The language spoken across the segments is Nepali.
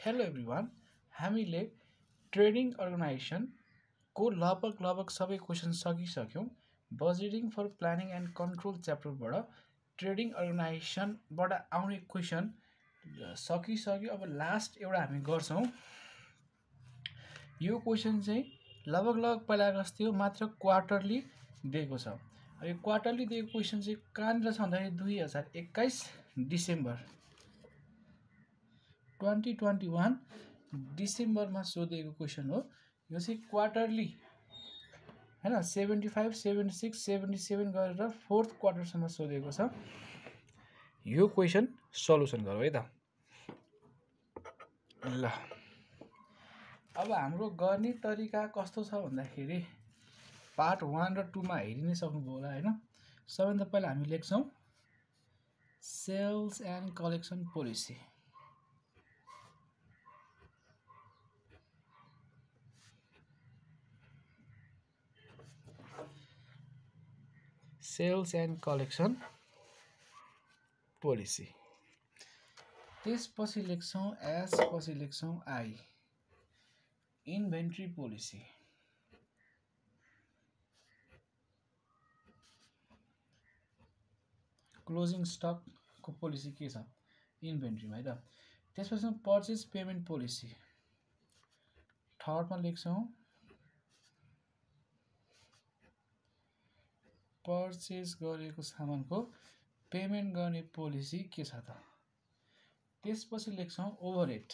हेलो एभ्रिवान हामीले ट्रेडिङ अर्गनाइजेसनको लगभग सबै क्वेसन सकिसक्यौँ। Budgeting for planning and control च्याप्टरबाट ट्रेडिङ अर्गनाइजेसनबाट आउने क्वेसन सकिसक्यो। अब लास्ट एउटा हामी गर्छौँ। यो क्वेसन चाहिँ लगभग पहिला जस्तै हो, मात्र क्वार्टरली दिएको छ। यो क्वार्टरली दिएको क्वेसन चाहिँ कहाँनिर छ भन्दाखेरि 2021 डिसेम्बर 2021 डिसेम्बरमा सोधिएको क्वेसन हो। यो चाहिँ क्वार्टरली हैन, 75, 76, 77 गरेर फोर्थ क्वार्टरसम्म सोधेको छ। यो क्वेसन सल्युसन गरौँ है त। ल अब हाम्रो गर्ने तरिका कस्तो छ भन्दाखेरि पार्ट 1 र 2 मा हेरि नै सक्नुभयो होला हैन। सबैभन्दा पहिला हामी लेख्छौँ sales and collection policy. Sales and collection policy. त्यसपछि लेख्छौँ एस, पछि लेख्छौँ आई, इन्भेन्ट्री पोलिसी। क्लोजिङ स्टकको पोलिसी के छ इन्भेन्ट्रीमा है त। त्यसपछि पर्चेज पेमेन्ट पोलिसी। थर्डमा लेख्छौँ पर्चेज गरेको सामानको पेमेन्ट गर्ने पोलिसी के छ त। त्यसपछि लेख्छौँ ओभरहेड।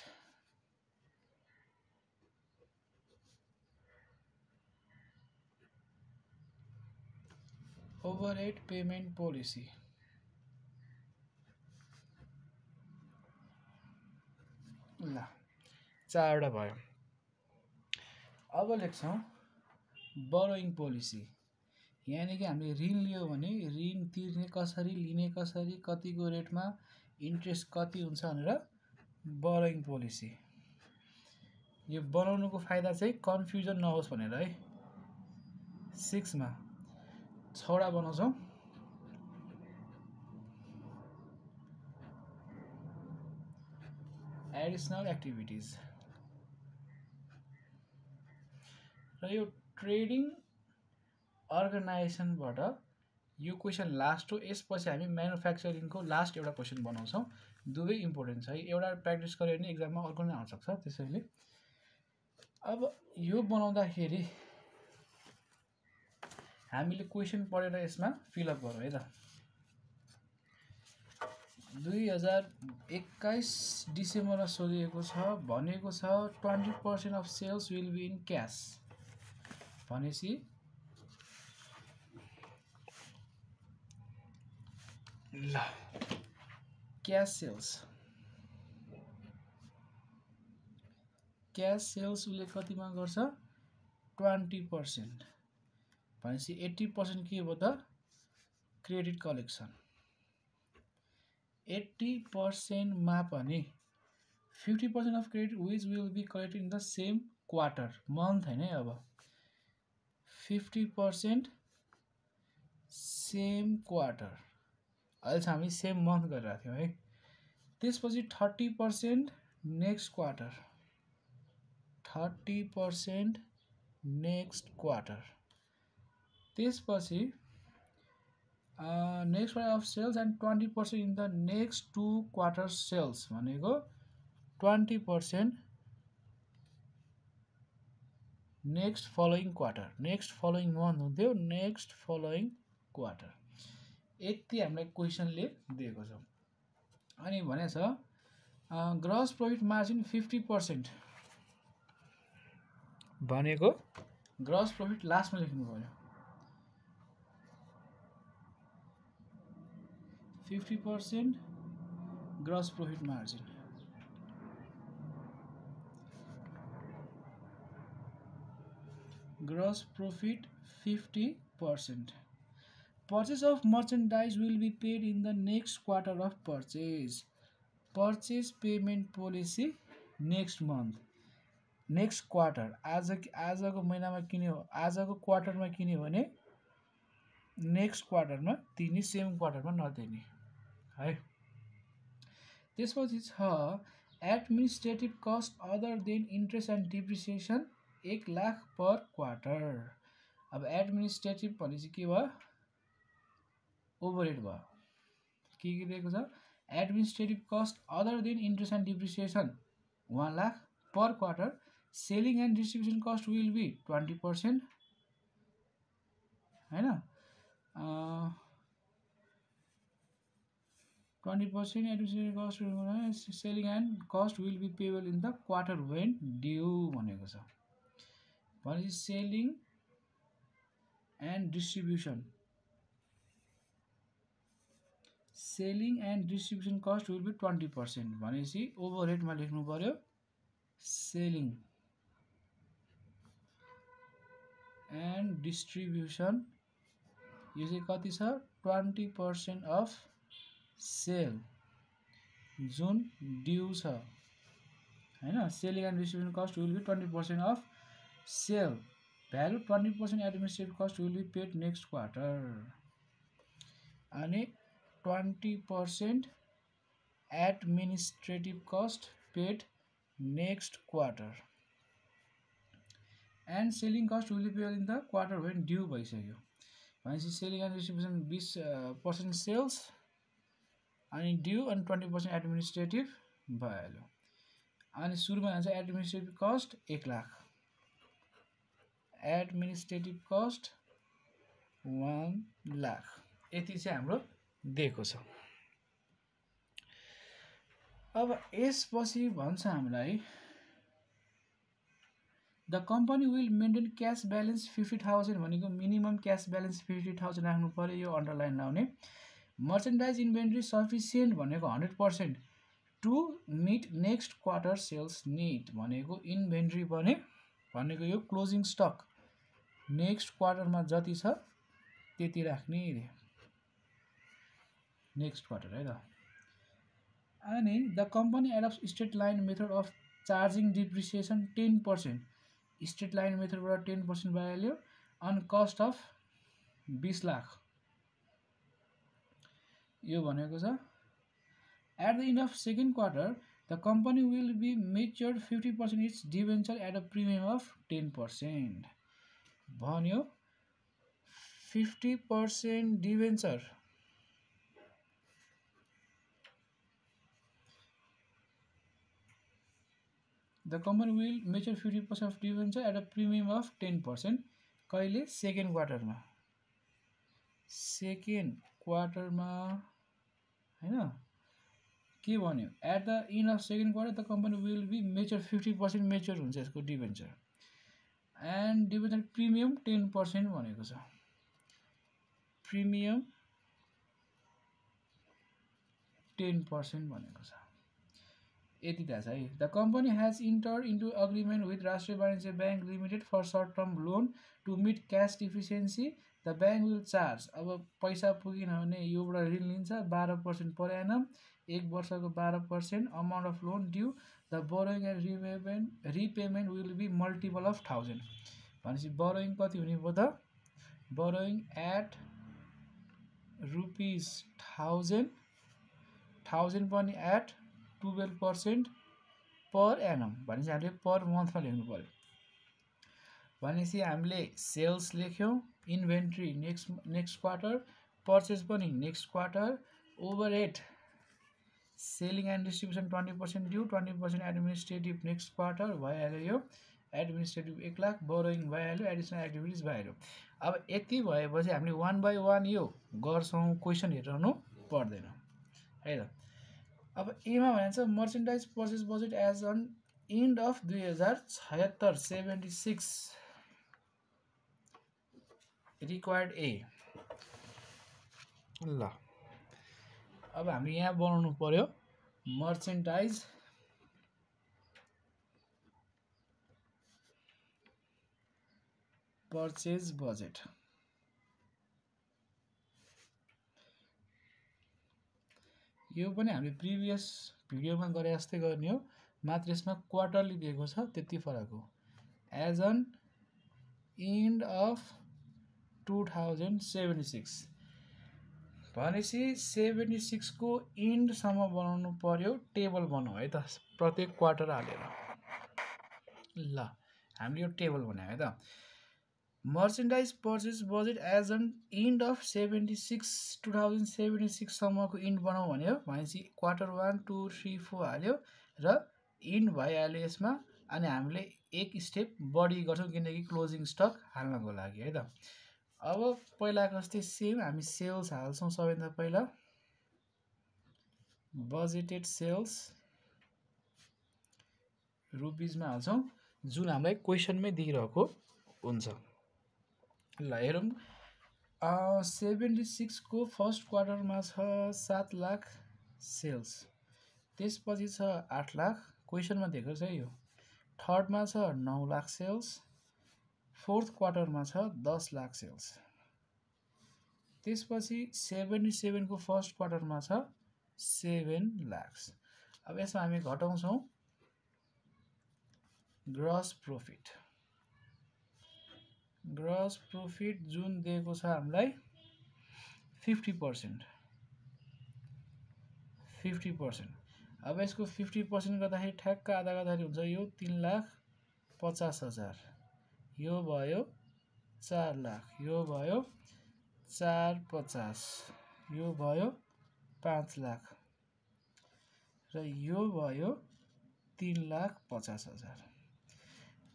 Overhead payment policy. ल 4वटा भयो। अब लेख्छौँ बरोइङ पोलिसी। यानी कि हामीले ऋण लियो भने ऋण तिर्ने कसरी, लिने कसरी, कतिको रेटमा, इन्ट्रेस्ट कति हुन्छ भनेर बरोइङ पोलिसी। यो बनाउनुको फाइदा चाहिँ कन्फ्युजन नहोस् भनेर है। 6 मा 6वटा बनाउँछौँ। Additional activities. र यो ट्रेडिङ अर्गनाइजेसनबाट यो क्वेसन लास्ट हो। यसपछि हामी म्यानुफ्याक्चरिङको लास्ट एउटा क्वेसन बनाउँछौँ। दुवै इम्पोर्टेन्ट छ है। एउटा प्र्याक्टिस गऱ्यो भने एक्जाममा अर्को नै आउन सक्छ। त्यसैले अब यो बनाउँदाखेरि हामीले क्वेसन पढेर यसमा फिलअप गरौँ है त। 2021 डिसेम्बरमा सोधिएको छ, भनेको छ 20% of sales will be in cash. भनेपछि ल क्यास सेल्स, क्यास सेल्स उसले कतिमा गर्छ 20%। भनेपछि 80% के हो त क्रेडिट कलेक्सन। 80% मा पनि 50% of credit which will be collected in the same quarter, month हैन। अब 50% सेम क्वार्टर। अहिले हामी सेम मन्थ गरिरहेको थियौँ है। त्यसपछि 30% नेक्स्ट क्वार्टर, 30% नेक्स्ट क्वार्टर। त्यसपछि next quarter of sales and 20% in the next 2 quarter sales. भनेको 20% next following quarter, next following month हुन्थ्यो, नेक्स्ट फलोइङ क्वार्टर। यति हामीलाई क्वेसनले दिएको छ। अनि भनेको छ ग्रस प्रफिट मार्जिन 50%। भनेको ग्रस प्रफिट लास्टमा लेख्नु पर्यो। 50% gross profit margin. Gross profit 50%। Purchase of merchandise will be paid in the next quarter of purchase. Purchase payment policy next month, next quarter। आजको महिनामा किन्यो, आजको क्वार्टरमा किन्यो भने नेक्स्ट क्वार्टरमा दिने, सेम क्वार्टरमा नदिने है। त्यसपछि छ administrative cost other than interest and depreciation 1 lakh per quarter. अब एडमिनिस्ट्रेटिभ भनेपछि के भयो, ओभरहेड भयो। के दिएको छ, administrative cost other than interest and depreciation 1 lakh per quarter. Selling and distribution cost will be 20%, हैन 20% administrative cost, selling and cost will be payable in the quarter when due भनेको छ। भनेपछि selling and distribution, selling and distribution cost will be 20%। भनेपछि ओभरहेडमा लेख्नु पर्यो सेलिङ एन्ड डिस्ट्रिब्युसन, यो चाहिँ कति छ 20% अफ सेल जुन ड्यू छ, हैन। Selling and distribution cost will be 20% of sale value, 20% administrative cost will be paid next quarter, अनि 20% administrative cost paid next quarter and selling cost will be paid in the quarter when due भइसक्यो। भनेपछि सेलिङ एन्ड डिस्ट्रिब्युसन 20% सेल्स अनि ड्यू अनि 20% एडमिनिस्ट्रेटिभ भइहाल्यो। अनि सुरुमा हुन्छ administrative cost 1 lakh, administrative cost 1 lakh, यति चाहिँ हाम्रो दिएको छ। अब यसपछि भन्छ हामीलाई the company will maintain cash balance 50,000 भनेको मिनिमम क्यास ब्यालेन्स 50,000 राख्नु पर्यो, यो अन्डरलाइन लाउने। मर्चेन्डाइज इन्भेन्ट्री सफिसियन्ट भनेको 100% to meet next quarter sales need भनेको इन्भेन्ट्री पनि भनेको यो क्लोजिङ स्टक नेक्स्ट क्वार्टरमा जति छ त्यति राख्ने नेक्स्ट क्वार्टर, है त। अनि the company adapt straight line method of charging depreciation 10%, straight line मेथडबाट 10% भइहाल्यो। अनि कस्ट अफ 20 लाख यो भनेको छ। At the end of second quarter the company will be matured 50% its debenture at a premium of 10%, भन्यो 50% debenture the company will mature 50% of debenture at a premium of 10%, कहिले सेकेन्ड क्वार्टरमा, सेकेन्ड क्वार्टरमा, हैन। के भन्यो, at the end of second quarter the company will be mature 50% mature हुन्छ यसको डिभेन्चर एन्ड डिभेन्चर प्रिमियम 10% भनेको छ, प्रिमियम 10% भनेको छ, यति थाहा छ है। The company has enter into agreement with Rastriya Banijya bank limited for short term loan to meet cash deficiency, the bank will charge, अब पैसा पुगेन भने योबाट ऋण लिन्छ 12% पर एनम, 1 वर्षको 12%, amount of loan due, the borrowing and repayment will be multiple of 1000। भनेपछि बोरोइङ कति हुने भयो त, बोरोइङ एट ₹1000, 1000 पनि एट 12% पर एनम, भनेपछि हामीले पर मन्थमा लेख्नु पर्यो। भनेपछि हामीले सेल्स लेख्यौँ, इन्भेन्ट्री नेक्स्ट क्वार्टर, पर्चेस पनि next quarter, overhead selling and distribution 20% due, 20% administrative next quarter भइहाल्यो, यो एडमिनिस्ट्रेटिभ 1 लाख, बोरोइङ भइहाल्यो, एडिसनल एक्टिभिटिज भइहाल्यो। अब यति भएपछि हामीले 1 बाई 1 यो गर्छौँ, क्वेसन हेरिरहनु पर्दैन, है त। अब एमा भन्छ merchandise purchase budget as on end of 2076 76 required ए। ल अब हामीले यहाँ बनाउनु पर्यो मर्चेन्डाइज पर्चेस बजेट। यो पनि हामीले प्रिभियस भिडियोमा गरे जस्तै गर्ने हो, मात्र यसमा क्वार्टरली दिएको छ, त्यति फरक हो। एज अन इन्ड अफ 2076 भनेपछि 76 को इन्डसम्म बनाउनु पर्यो टेबल बनाऊ है त प्रत्येक क्वार्टर हालेर ल हामीले यो टेबल बनायौँ है त merchandise purchase budget as an end of 2076 सम्मको इन्ड बनाऊ भन्यो भनेपछि क्वार्टर 1 2 3 4 हाल्यो र इन्ड भइहाल्यो यसमा अनि हामीले एक स्टेप बढी गर्छौँ किनकि क्लोजिङ स्टक हाल्नको लागि है त अब पहिलाको जस्तै सेम हामी सेल्स हाल्छौँ सबैभन्दा पहिला बजेटेड सेल्स रुपिजमा हाल्छौँ जुन हामीलाई क्वेसनमै दिइरहेको हुन्छ ल हेरौँ 76 को फर्स्ट क्वार्टरमा छ 7 लाख सेल्स त्यसपछि छ 8 लाख क्वेसनमा दिएको छ यो थर्डमा छ 9 लाख सेल्स फोर्थ क्वार्टरमा छ 10 लाख सेल्स त्यसपछि 77 को फर्स्ट क्वार्टरमा छ 7 लाख अब यसमा हामी घटाउँछौँ ग्रस प्रॉफिट जुन दिएको छ हामीलाई 50% अब यसको 50% गर्दाखेरि ठ्याक्क आधा गर्दाखेरि हुन्छ यो 3,50,000 यो भयो 4 लाख यो भयो 450 यो भयो 5 लाख र यो भयो 3,50,000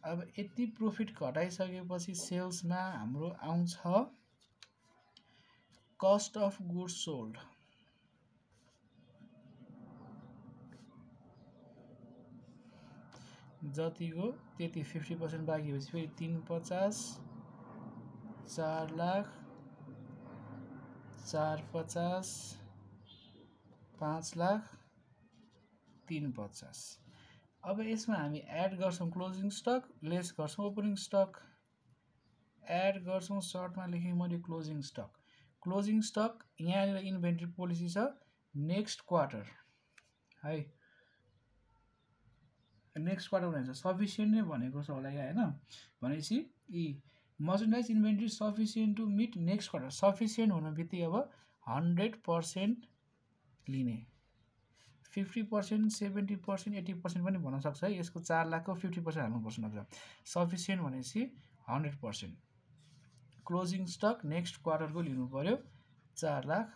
अब यति प्रॉफिट घटाइसकेपछि सेल्समा हाम्रो आउँछ कस्ट अफ गुड्स सोल्ड जतिको त्यति 50% बाँकी भएपछि फेरि 350 4 लाख 450 5 लाख 350 अब यसमा हामी एड गर्छौँ क्लोजिङ स्टक लेस गर्छौँ ओपनिङ स्टक एड गर्छौँ सर्टमा लेखेँ मैले क्लोजिङ स्टक यहाँनिर इन्भेन्ट्री पोलिसी छ नेक्स्ट क्वार्टर है नेक्स्ट क्वार्टर भनेको सफिसियन्ट नै भनेको छ होला यहाँ होइन भनेपछि merchandise inventory sufficient to meet next quarter sufficient हुनु बित्तिकै अब 100% लिने 50% 70% 80% पनि भन्न सक्छ है यसको 4 लाखको 50% हाल्नुपर्छ नत्र सफिसियन्ट भनेपछि 100% क्लोजिङ स्टक नेक्स्ट क्वार्टरको लिनु पर्यो 4 लाख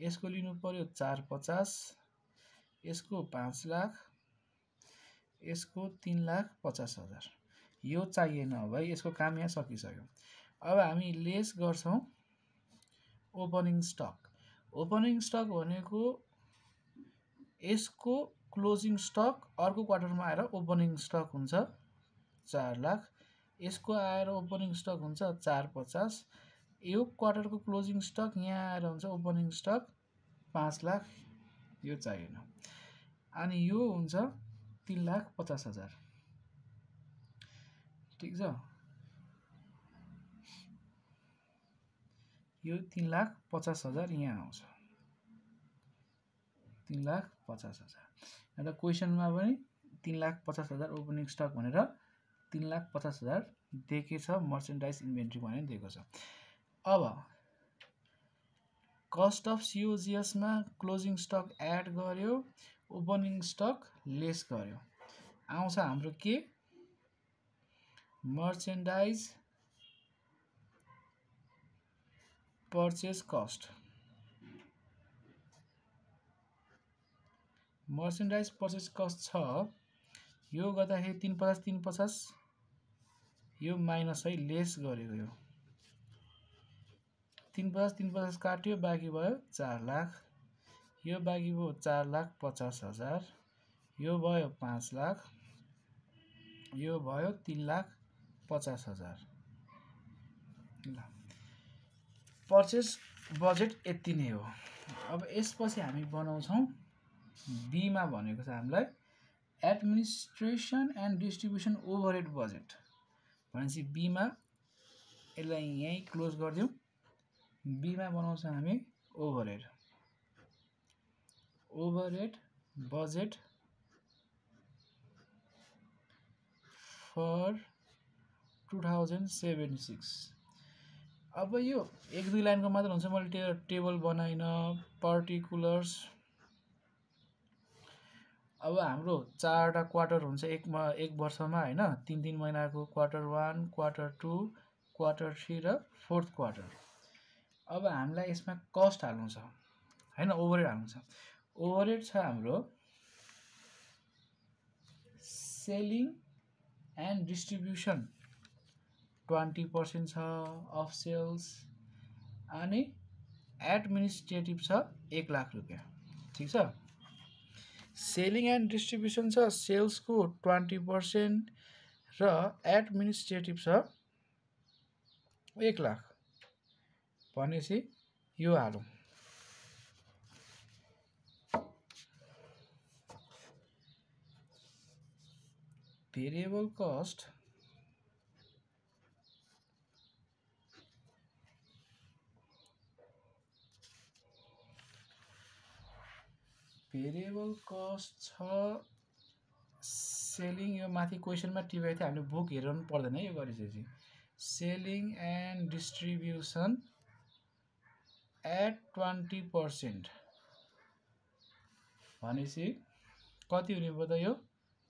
यसको लिनु पर्यो 450 यसको 5 लाख यसको 3,50,000 यो चाहिएन अब है यसको काम यहाँ सकिसक्यो अब हामी लेस गर्छौँ ओपनिङ स्टक भनेको यसको क्लोजिङ स्टक अर्को क्वार्टरमा आएर ओपनिङ स्टक हुन्छ 4 लाख यसको आएर ओपनिङ स्टक हुन्छ 450 यो क्वार्टरको क्लोजिङ स्टक यहाँ आएर हुन्छ ओपनिङ स्टक 5 लाख यो चाहिएन अनि यो हुन्छ 3,50,000 ठिक छ यो 3,50,000 यहाँ आउँछ 3,50,000 अन्त क्वेसनमा पनि 3,50,000 ओपनिङ स्टक भनेर 3,50,000 दिएकै छ मर्चेन्डाइज इन्भेन्ट्री भनेर दिएको छ अब कस्ट अफ सिओजिएसमा क्लोजिङ स्टक एड गर्यो ओपनिङ स्टक लेस गर्यो आउँछ हाम्रो के मर्चेन्डाइज पर्चेस कस्ट छ यो गर्दाखेरि 350 यो माइनस है लेस गरेको यो 350 काट्यो बाँकी भयो 4 लाख यो बाँकी भयो 4,50,000 यो भयो 5 लाख यो भयो 3,50,000 ल पर्चेस बजेट यति नै हो अब यसपछि हामी बनाउँछौँ बीमा भनेको छ हामीलाई administration and distribution overhead budget भनेपछि बीमा यसलाई यहीँ क्लोज गरिदिउँ बीमा बनाउँछ हामी ओभरहेड बजेट फर 2076 अब यो एक दुई लाइनको मात्र हुन्छ, मैले टेबल बनाइन पर्टिकुलर्स। अब हाम्रो 4वटा क्वार्टर हुन्छ एक वर्षमा हैन, 3 महिनाको क्वार्टर 1, क्वार्टर 2, क्वार्टर 3 र 4th क्वार्टर। अब हामीलाई यसमा कस्ट हाल्नु छ हैन, ओभरहेड हाल्नु छ। ओभरहेड छ हाम्रो सेलिङ एन्ड डिस्ट्रिब्युसन 20% छ अफ सेल्स, अनि एडमिनिस्ट्रेटिभ छ 1 लाख रुपैयाँ। ठीक छ, सेलिङ एन्ड डिस्ट्रिब्युसन छ सेल्सको 20% र एडमिनिस्ट्रेटिभ छ 1 लाख। भनेपछि यो हालौँ, भेरिएबल कस्ट छ सेलिङ। यो माथि क्वेसनमा टिपेको थियो, हामीले बुक हेर्नु पर्दैन यो गरिसकेपछि। Selling and distribution at 20%। भनेपछि कति हुने भयो त यो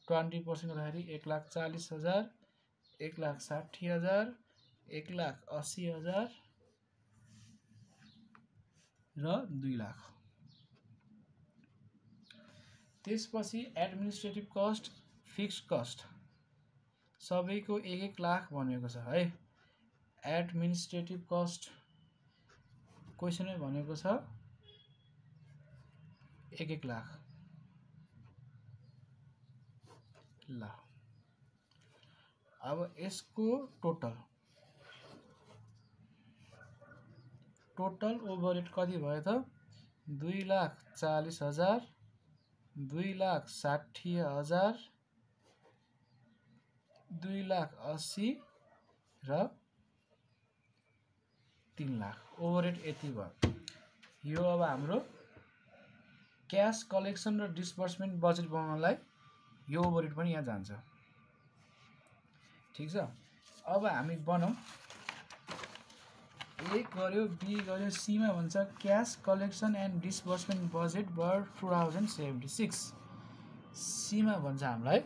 20% गर्दाखेरि 1,40,000, 1,60,000, 1,80,000 र 2 लाख। त्यसपछि एडमिनिस्ट्रेटिभ कस्ट, फिक्स्ड कस्ट सबैको 1-1 लाख भनेको छ है। एडमिनिस्ट्रेटिभ कस्ट क्वेसनमै भनेको छ 1-1 लाख। ल अब यसको टोटल ओभरहेड कति भयो त 2,40,000, 2,60,000, 2,80,000 र 3 लाख। ओभरहेड यति भयो। यो अब हाम्रो क्यास कलेक्सन र डिस्बर्समेन्ट बजेट बनाउनलाई यो ओभरहेड पनि यहाँ जान्छ। ठीक छ, अब हामी बनाऊ। ए गर्यो, बी गर्यो, सीमा भन्छ cash collection and disbursement budget for 2076। सीमा भन्छ हामीलाई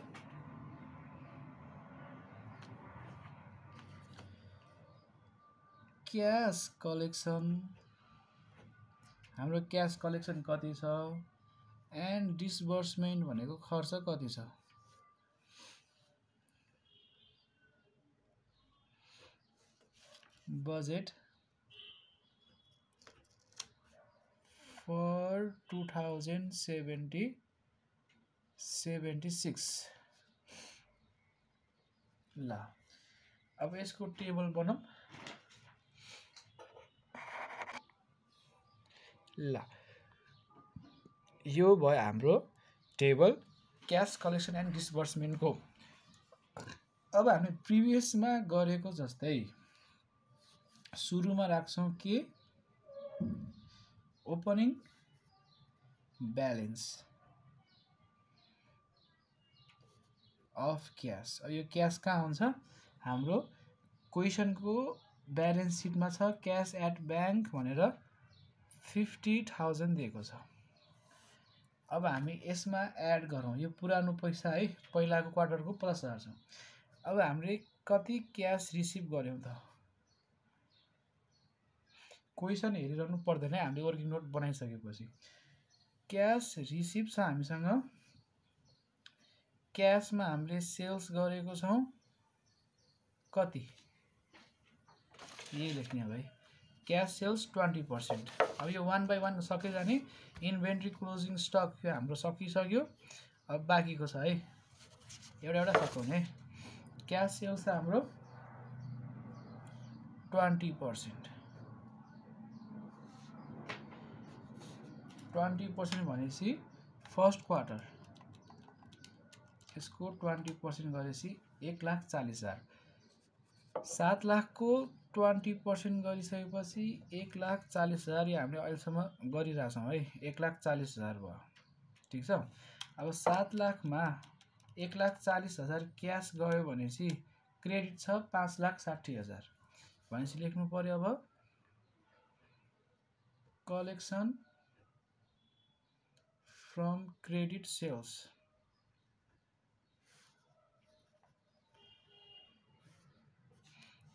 क्यास कलेक्सन, हाम्रो क्यास कलेक्सन कति छ एन्ड डिस्बर्समेन्ट भनेको खर्च कति छ। Budget for 2076। ल अब यसको टेबल बनाऊ। ल यो भयो हाम्रो टेबल क्यास कलेक्सन एन्ड डिस्बर्समेन्टको। अब हामी प्रिभियसमा गरेको जस्तै सुरुमा राख्छौँ के ओपनिङ ब्यालेन्स अफ क्यास। यो क्यास कहाँ हुन्छ, हाम्रो क्वेसनको ब्यालेन्स सिटमा छ क्यास एट ब्याङ्क भनेर 50,000 दिएको छ। अब हामी यसमा एड गरौँ, यो पुरानो पैसा है, पहिलाको क्वार्टरको +1000 छ। अब हामीले कति क्यास रिसिभ गर्यौँ त, क्वेसन हेरिरहनु पर्दैन है, हामीले वर्किङ नोट बनाइसकेपछि। क्यास रिसिभ छ हामीसँग, क्यासमा हामीले सेल्स गरेको छौँ कति, यही लेख्ने अब है, क्यास सेल्स 20%। अब यो 1 by 1 सके जाने। इन्भेन्ट्री क्लोजिङ स्टक यो हाम्रो सकिसक्यो, अब बाँकीको छ है, एउटा सकाउने। क्यास सेल्स हाम्रो 20%। 20% भनेपछि फर्स्ट क्वार्टर यसको 20% गरेपछि 1,40,000। 7 लाखको 20% गरिसकेपछि 1,40,000 यो हामीले अहिलेसम्म गरिरहेछौँ है, 1,40,000 भयो। ठिक छ, अब 7 लाखमा 1,40,000 क्यास गयो भनेपछि क्रेडिट छ 5,60,000। भनेपछि लेख्नु पर्यो अब कलेक्सन फ्रम क्रेडिट सेल्स।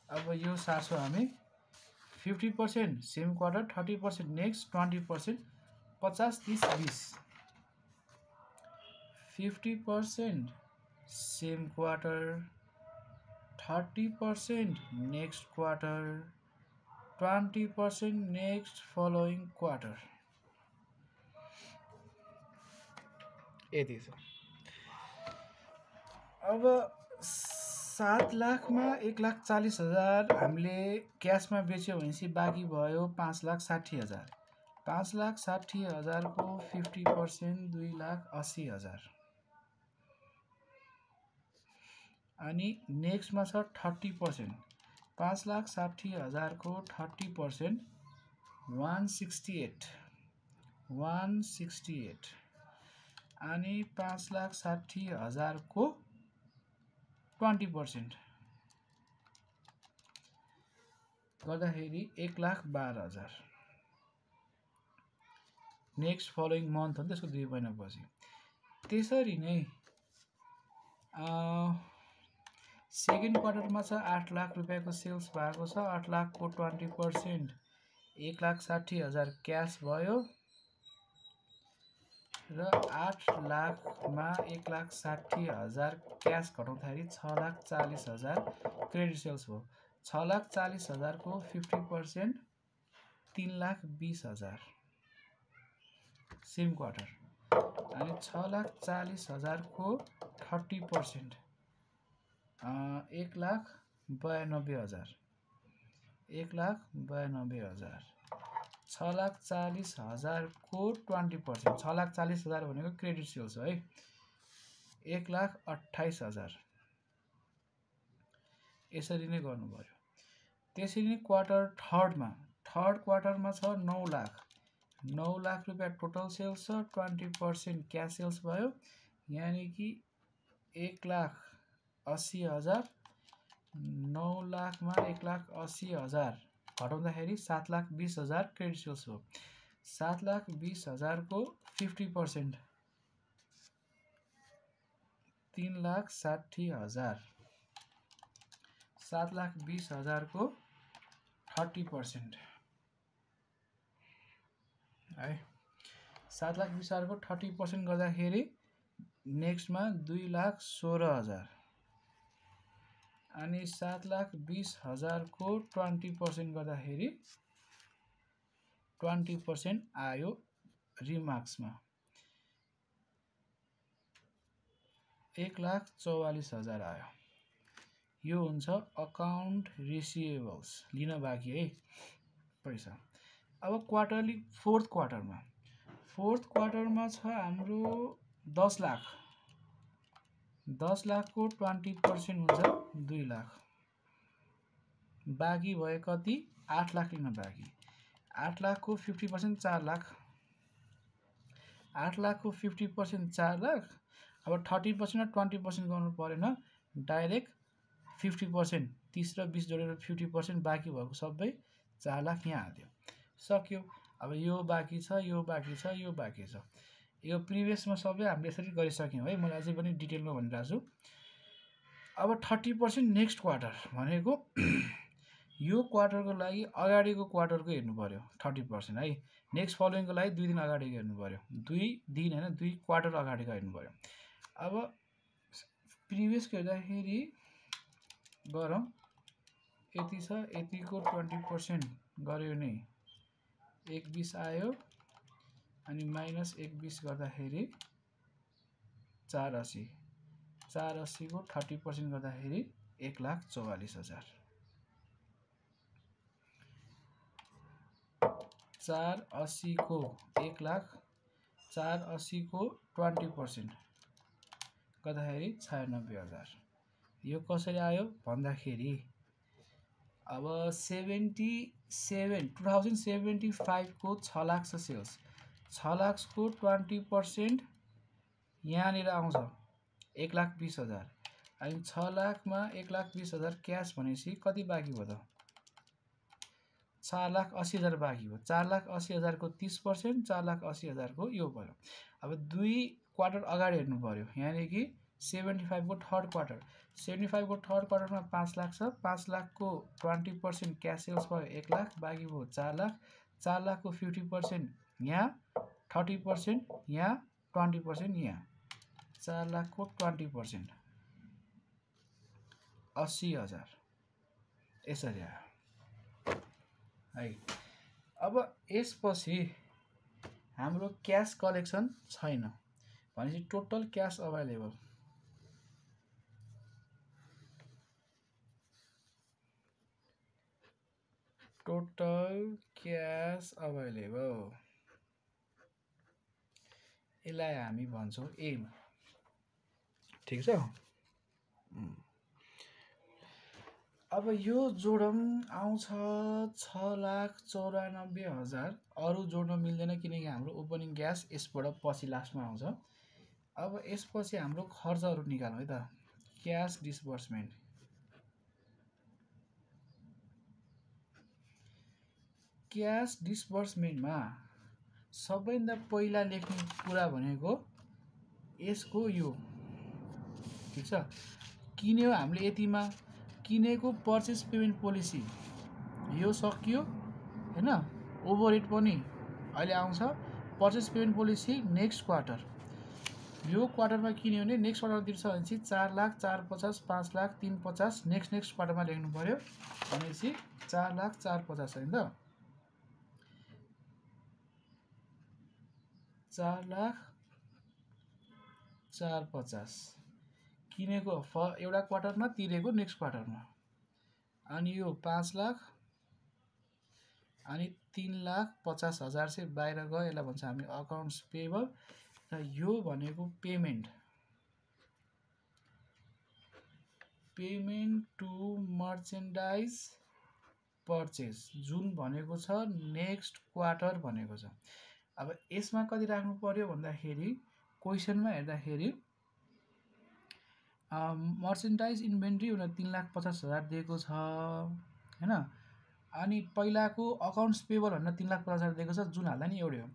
अब यो सार्छौँ हामी 50% same quarter, 30% next, 20% 50, 30, 20। 50% same quarter, 30% next quarter, 20% next following quarter. यति छ। अब 7 लाखमा 1,40,000 हामीले क्यासमा बेच्यो भनेपछि बाँकी भयो 5,60,000। 5,60,000 को 50% 2,80,000। अनि नेक्स्टमा छ 30%। 5,60,000 को 30% 168। 168 अनि 5,60,000 को 20% गर्दाखेरि 1,12,000। नेक्स्ट फलोइङ मन्थ हो नि त्यसको 2 महिनापछि। त्यसरी नै सेकेन्ड क्वार्टरमा छ 8 लाख रुपियाँको सेल्स भएको छ। 8 लाखको 20% 1,60,000 क्यास भयो र 8 लाखमा 1,60,000 क्यास घटाउँदाखेरि 6,40,000 क्रेडिट सेल्स भयो। 6,40,000 को 50% 3,20,000 सेम क्वार्टर। अनि 6,40,000 को 30% 1,92,000। 1,92,000। 6,40,000 को 20%। 6,40,000 भनेको क्रेडिट सेल्स हो है। 1,28,000। यसरी नै गर्नु पर्यो। त्यसरी नै क्वार्टर थर्डमा, थर्ड क्वार्टरमा छ 9 लाख। 9 लाख रुपियाँ टोटल सेल्स छ। 20% क्यास सेल्स भयो, यानी कि 1,80,000। 9 लाखमा 1,80,000 घटाउँदाखेरि 7,20,000 क्रेडिट सेल्स हो। 7,20,000 को 50% 3,60,000। 7,20,000 को 30% है। 7,20,000 को 30% गर्दाखेरि नेक्स्टमा 2,16,000। अनि 7,20,000 को 20% गर्दाखेरि 20% आयो रिमार्क्समा। 1,44,000 आयो। यो हुन्छ अकाउन्ट रिसिभेबल्स, लिन बाँकी है पैसा। अब क्वार्टरली फोर्थ क्वार्टरमा छ हाम्रो 10 लाख। 10 लाख को 20% हुन्छ 2 लाख। बाँकी भयो कति? 8 लाख लिन बाँकी। 8 लाख को 50% 4 लाख। 8 लाख को 50% 4 लाख। अब 30% र 20% गर्नु परेन, डाइरेक्ट 50% 30 र 20 जोडेर 50% बाँकी भएको सबै 4 लाख यहाँ हाल्यो। सक्यो। अब यो बाँकी छ, यो बाँकी छ, यो बाँकी छ। यो प्रिभियसमा सबै हामीले यसरी गरिसक्यौँ है। मैले अझै पनि डिटेलमा भनिरहेको छु। अब 30% नेक्स्ट क्वार्टर भनेको यो क्वार्टरको लागि अगाडिको क्वार्टरको हेर्नु पर्यो 30% है। नेक्स्ट फलोइङको लागि 2 दिन अगाडिको हेर्नु पर्यो। 2 दिन हैन, 2 क्वार्टर अगाडिको हेर्नु पर्यो। अब प्रिभियसको हेर्दाखेरि गरौँ। यति छ, यतिको 20% गर्यो भने 1,20 आयो। अनि माइनस 1,20 गर्दाखेरि 4,80। 4,80 को 30% गर्दाखेरि 1,44,000। 4,80 को 1 लाख, 4,80 को 20% गर्दाखेरि 96,000। यो कसरी आयो भन्दाखेरि अब 2075 को 6 लाख छ सेल्स। 6 लाख को 20% यहाँनिर आउँछ 1,20,000। अनि 6 लाखमा 1,20,000 क्यास भनेपछि कति बाँकी भयो त? 4,80,000 बाँकी भयो। 4,80,000 को 30%, 4,80,000 को यो भयो। अब 2 क्वार्टर अगाडि हेर्नु पर्यो, यानी कि 75 को थर्ड क्वार्टर। 75 को थर्ड क्वार्टरमा 5 लाख छ। 5 लाख को 20% क्यास सेल्स भयो 1 लाख, बाँकी भयो 4 लाख। 4 लाख को 50% यहाँ, 30% यहाँ, 20% यहाँ। 4 लाख को 20% 80,000 यसरी आयो है। अब यसपछि हाम्रो क्यास कलेक्सन छैन भनेपछि टोटल क्यास अभाइलेबल यसलाई हामी भन्छौँ एम। ठिक छ। अब यो जोडम आउँछ 6,94,000। अरू जोड्न मिल्दैन किनकि हाम्रो ओपनिङ क्यास यसबाट पछि लास्टमा आउँछ। अब यसपछि हाम्रो खर्चहरू निकालौँ है त। क्यास डिस्बर्समेन्ट, क्यास डिस्बर्समेन्टमा सबैभन्दा पहिला लेख्ने कुरा भनेको यसको यो। ठिक छ। किन्यो हामीले यतिमा, किनेको पर्चेस पेमेन्ट पोलिसी यो सकियो हैन। ओभरहेड पनि अहिले आउँछ। Purchase payment policy next quarter, यो क्वार्टरमा किन्यो भने नेक्स्ट क्वार्टर तिर्छ भनेपछि 4 लाख, 450, 5 लाख, 350 नेक्स्ट क्वार्टरमा लेख्नु पर्यो भनेपछि 4 लाख 450 हैन त। 4 लाख 450 किनेको एउटा क्वार्टरमा, तिरेको नेक्स्ट क्वार्टरमा। अनि यो 5 लाख अनि 3,50,000 चाहिँ बाहिर गयो, यसलाई भन्छ हामी अकाउन्ट्स पेएबल। र यो भनेको पेमेन्ट टु मर्चेन्डाइज पर्चेस जुन भनेको छ नेक्स्ट क्वार्टर भनेको छ। अब यसमा कति राख्नु पर्यो भन्दाखेरि क्वेसनमा हेर्दाखेरि मर्चेन्डाइज इन्भेन्ट्री 3,50,000 दिएको छ हैन। अनि पहिलाको अकाउन्ट्स पेएबल भनेर 3,50,000 दिएको छ, जुन हाल्दा नि एउटै हो।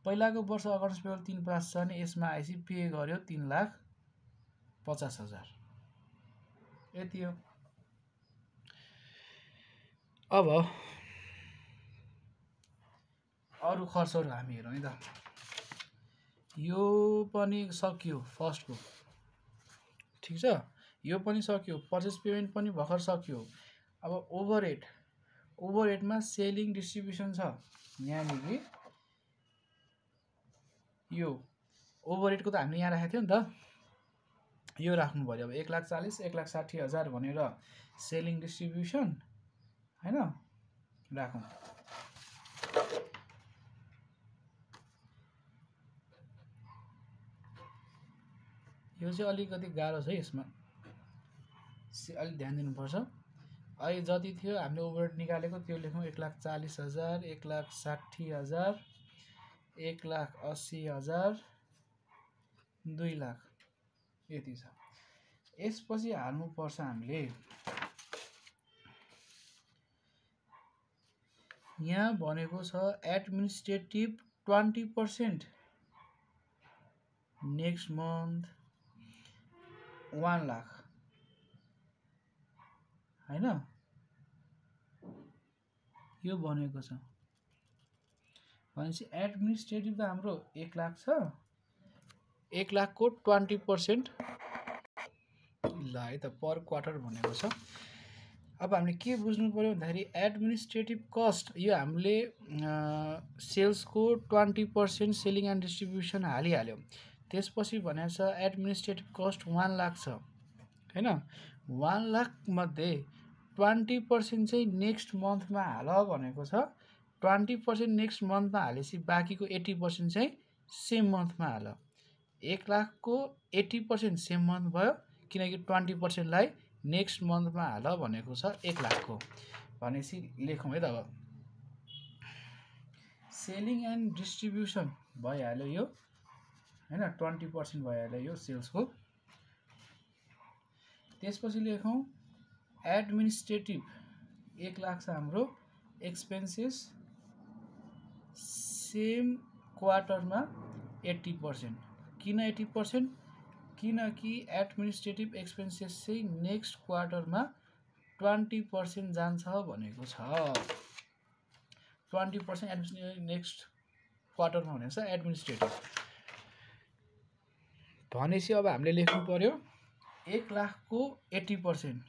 पहिलाको वर्ष अकाउन्ट्स पेएबल 350 छ भने यसमा आएपछि पे गर्यो 3,50,000 यति हो। अब अरू खर्चहरू हामी हेरौँ है त। यो पनि सकियो फर्स्टको। ठिक छ। यो पनि सकियो। पर्चेस पेमेन्ट पनि भर्खर सकियो। अब ओभरहेडमा सेलिङ डिस्ट्रिब्युसन छ, यानी कि यो ओभरहेडको त हामीले यहाँ राखेको थियो नि त, यो राख्नु पर्यो। अब 1,40,000, 1,60,000 भनेर सेलिङ डिस्ट्रिब्युसन हैन राखौँ। यो चाहिँ अलिकति गाह्रो छ है। यसमा अलिक ध्यान दिनुपर्छ। अहिले जति थियो हामीले ओभरहेड निकालेको त्यो लेखौँ। 1,40,000, 1,60,000, 1,80,000, 2 लाख यति छ। यसपछि हाल्नुपर्छ हामीले यहाँ भनेको छ एडमिनिस्ट्रेटिभ 20% नेक्स्ट मन्थ 1 लाख हैन। यो भनेको छ भनेपछि एडमिनिस्ट्रेटिभ त हाम्रो 1 लाख छ। 1 लाख को 20% ल है त पर क्वार्टर भनेको छ। अब हामीले के बुझ्नु पर्यो भन्दाखेरि एडमिनिस्ट्रेटिभ कस्ट यो हामीले सेल्सको 20% सेलिङ एन्ड डिस्ट्रिब्युसन हालिहाल्यो। त्यसपछि भनेको छ एडमिनिस्ट्रेटिभ कस्ट 1 लाख छ हैन। 1 लाख मध्ये 20% चाहिँ नेक्स्ट मन्थमा हाल भनेको छ। 20% नेक्स्ट मन्थमा हालेपछि बाँकीको 80% चाहिँ सेम मन्थमा हाल। 1 लाखको 80% सेम मन्थ भयो किनकि 20% लाई नेक्स्ट मन्थमा हाल भनेको छ 1 लाखको भनेपछि लेखौँ है त। अब सेलिङ एन्ड डिस्ट्रिब्युसन भइहाल्यो यो हैन, 20% भइहाल्यो यो सेल्सको। त्यसपछि लेखौँ एडमिनिस्ट्रेटिभ 1 लाख छ हाम्रो। एक्सपेन्सेस सेम क्वार्टरमा 80%। किन 80%? किनकि एडमिनिस्ट्रेटिभ एक्सपेन्सेस चाहिँ नेक्स्ट क्वार्टरमा 20% जान्छ भनेको छ। 20% एडमिनिस्ट्रेटिभ नेक्स्ट क्वार्टरमा भनेको छ एडमिनिस्ट्रेटिभ। भनेपछि अब हामीले लेख्नु पर्यो 1 लाखको 80%,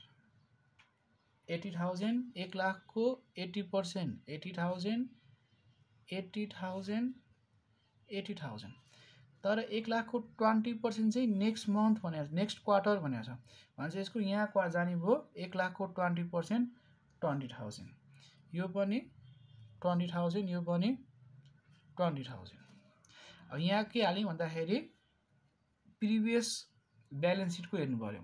80,000, 1 लाखको 80%, 80,000, 80,000, 80,000। तर 1 लाखको 20% चाहिँ नेक्स्ट मन्थ भनेको छ, नेक्स्ट क्वार्टर भनेको छ। भनेपछि यसको यहाँ जाने भयो 1 लाखको 20%, 20,000। यो पनि 20,000, यो पनि 20,000। अब यहाँ के हाल्यौँ भन्दाखेरि प्रिभियस ब्यालेन्स सिटको हेर्नु पर्यो।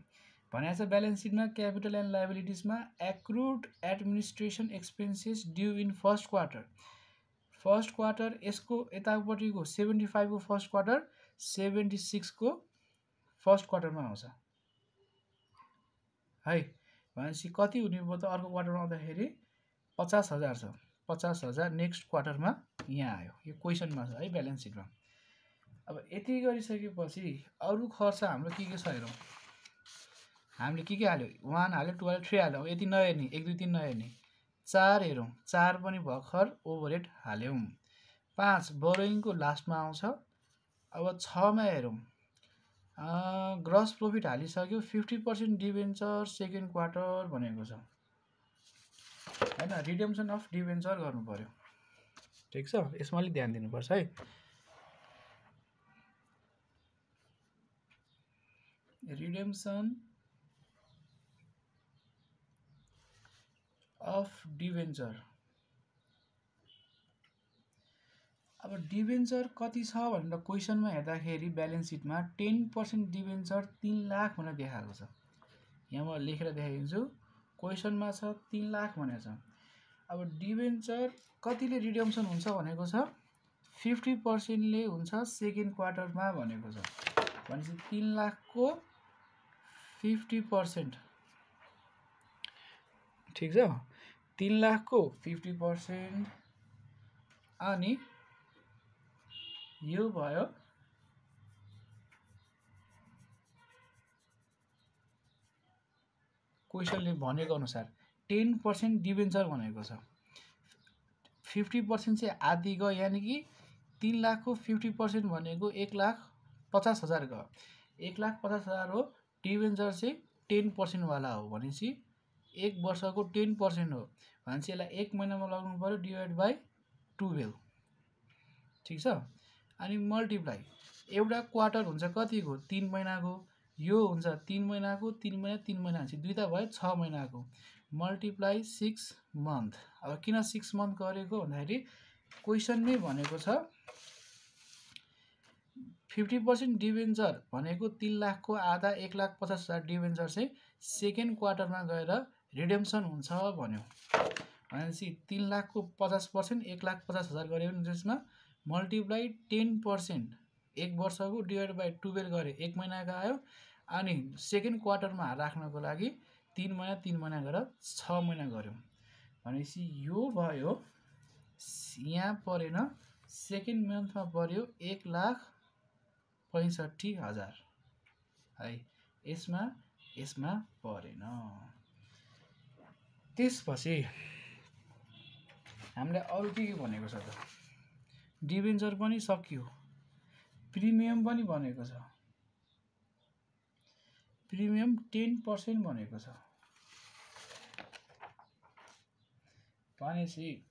भनेको छ ब्यालेन्स सिटमा क्यापिटल एन्ड लायबिलिटिजमा accrued administration expenses due in first quarter. First quarter यसको यतापट्टिको 75 को फर्स्ट क्वार्टर 76 को फर्स्ट क्वार्टरमा आउँछ है। भनेपछि कति हुने भयो त अर्को क्वार्टरमा आउँदाखेरि 50,000 छ। 50,000 नेक्स्ट क्वार्टरमा यहाँ आयो। यो क्वेसनमा छ है ब्यालेन्स सिटमा। अब यति गरिसकेपछि अरू खर्च हाम्रो के छ हेरौँ। हामीले के हाल्यो 1 हाल्यो 2 हाल्यो 3 हाल्यो। यति नहेर्ने 1 2 3 नहेर्ने 4 हेरौँ। 4 पनि भर्खर ओभरहेड हाल्यौँ। 5 बोरोइङको लास्टमा आउँछ। अब 6 मा हेरौँ ग्रस प्रफिट हालिसक्यो। 50% डिभेन्चर सेकेन्ड क्वार्टर भनेको छ हैन। रिडेम्सन अफ डिभेन्चर गर्नु पर्यो। ठिक छ, यसमा अलिक ध्यान दिनुपर्छ है। Redemption of debenture. अब डिभेन्चर कति छ भनेर क्वेसनमा हेर्दाखेरि ब्यालेन्स सिटमा 10% डिभेन्चर 3 लाख भनेर देखाएको छ। यहाँ म लेखेर देखाइदिन्छु। क्वेसनमा छ 3 लाख भनेको छ। अब डिभेन्चर कतिले रिडेम्सन हुन्छ भनेको छ 50% ले हुन्छ सेकेन्ड क्वार्टरमा भनेको छ। भनेपछि 3 लाखको 50%। ठिक छ, 3 लाखको 50% अनि यो भयो क्वेसनले भनेको अनुसार 10% डिभेन्चर भनेको छ। 50% चाहिँ आधी गयो, यानी कि 3 लाखको 50% भनेको 1,50,000 गयो। 1,50,000 हो। डिभेन्चर चाहिँ 10% वाला हो भनेपछि 1 वर्षको 10% हो। भनेपछि यसलाई 1 महिनामा लगाउनु पर्यो डिभाइड बाई 12। ठिक छ, अनि मल्टिप्लाई एउटा क्वार्टर हुन्छ कतिको 3 महिनाको। यो हुन्छ 3 महिनाको 3 महिना 3 महिना हुन्छ दुईटा भयो 6 महिनाको मल्टिप्लाई 6 मन्थ। अब किन 6 मन्थ गरेको भन्दाखेरि क्वेसन नै भनेको छ 50% डिभेन्चर भनेको 3 लाखको आधा 1,50,000 डिभेन्चर चाहिँ सेकेन्ड क्वार्टरमा गएर रिडेम्सन हुन्छ भन्यो। भनेपछि 3 लाखको 50% 1,50,000 गऱ्यो भने त्यसमा मल्टिप्लाई 10% 1 वर्षको डिभाइड बाई 12 गरे 1 महिनाको आयो। अनि सेकेन्ड क्वार्टरमा राख्नको लागि 3 महिना 3 महिना गरेर 6 महिना गऱ्यौँ। भनेपछि यो भयो यहाँ परेन सेकेन्ड मन्थमा पर्यो 1,65,000 है। यसमा परेन। त्यसपछि हामीले अरू के भनेको छ त डिभेन्चर पनि सकियो, प्रिमियम पनि भनेको छ। प्रिमियम 10% भनेको छ। भनेपछि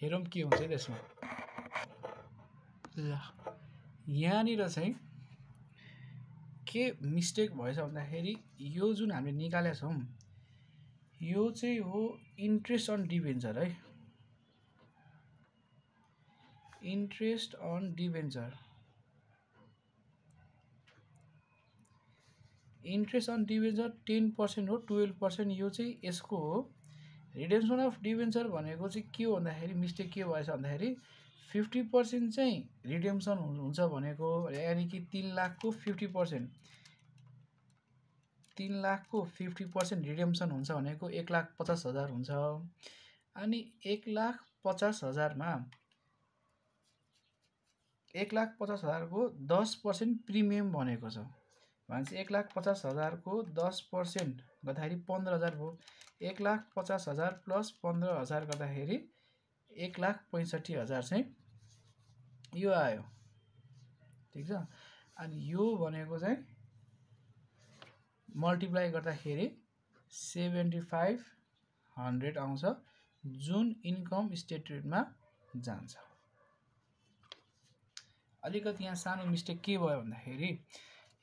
हेरौँ के हुन्छ त्यसमा। ल यहाँनिर चाहिँ के मिस्टेक भएछ भन्दाखेरि यो जुन हामीले निकालेका छौँ यो चाहिँ हो इन्ट्रेस्ट अन डिभेन्चर है। Interest on debenture. Interest on debenture 10% हो। 12% यो चाहिँ यसको हो। रिडेम्सन अफ डिभेन्चर भनेको चाहिँ के हो भन्दाखेरि मिस्टेक के भएछ भन्दाखेरि 50% चाहिँ रिडेम्सन हुन्छ भनेको, यानी कि 3 लाखको 50%। 3 लाखको 50% रिडेम्सन हुन्छ भनेको 1,50,000 हुन्छ। अनि 1,50,000 मा 1,50,000 को 10% प्रिमियम भनेको छ। भनेपछि 1,50,000 को 10% गर्दाखेरि 15,000 भयो। 1,50,000 प्लस 15,000 गर्दाखेरि 1,65,000 चाहिँ यो आयो। ठिक छ। अनि यो भनेको चाहिँ मल्टिप्लाई गर्दाखेरि 7,500 आउँछ, जुन इन्कम स्टेटमेन्टमा जान्छ। अलिकति यहाँ सानो मिस्टेक के भयो भन्दाखेरि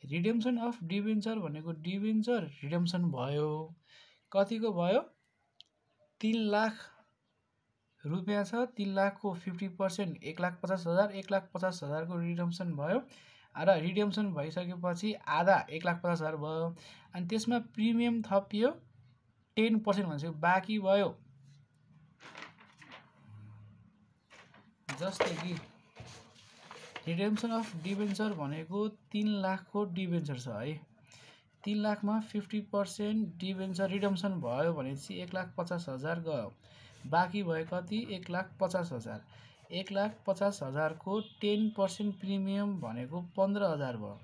रिडेम्सन अफ डिबेन्चर भनेको डिबेन्चर रिडेम्सन भयो, कतिको भयो 3 लाख रुपियाँ छ। 3 लाखको 50% 1,50,000, 1,50,000 को रिडेम्सन भयो र रिडेम्सन भइसकेपछि आधा 1,50,000 भयो। अनि त्यसमा प्रिमियम थपियो 10% भनेपछि बाँकी भयो, जस्तै कि रिडेम्सन अफ डिबेन्चर भनेको 3 लाखको डिबेन्चर छ है। 3 लाखमा 50% डिबेन्चर रिडेम्सन भयो भनेपछि 1,50,000 गयो, बाँकी भयो कति 1,50,000। 1,50,000 को 10% प्रिमियम भनेको 15,000 भयो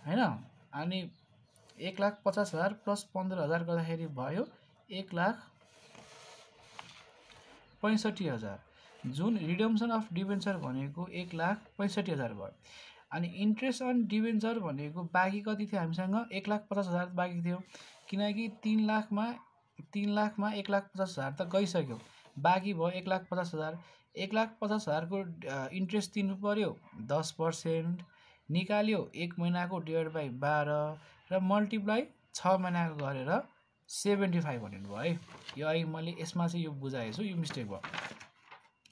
हैन। अनि 1,50,000 प्लस 15,000 गर्दाखेरि भयो 1,65,000, जुन रिडेम्सन अफ डिबेन्चर भनेको 1,65,000 भयो। अनि इन्ट्रेस्ट अन डिबेन्चर भनेको बाँकी कति थियो हामीसँग 1,50,000 बाँकी थियो, किनकि 3 लाखमा 1,50,000 त गइसक्यो, बाँकी भयो 1,50,000। 1,50,000 को इन्ट्रेस्ट तिर्नु पर्यो 10%, निकाल्यो 1 महिनाको /12 र मल्टिप्लाई 6 महिनाको गरेर 75 भन्नु भयो है। यो अहिले मैले यसमा चाहिँ यो बुझाएछु, यो मिस्टेक भयो।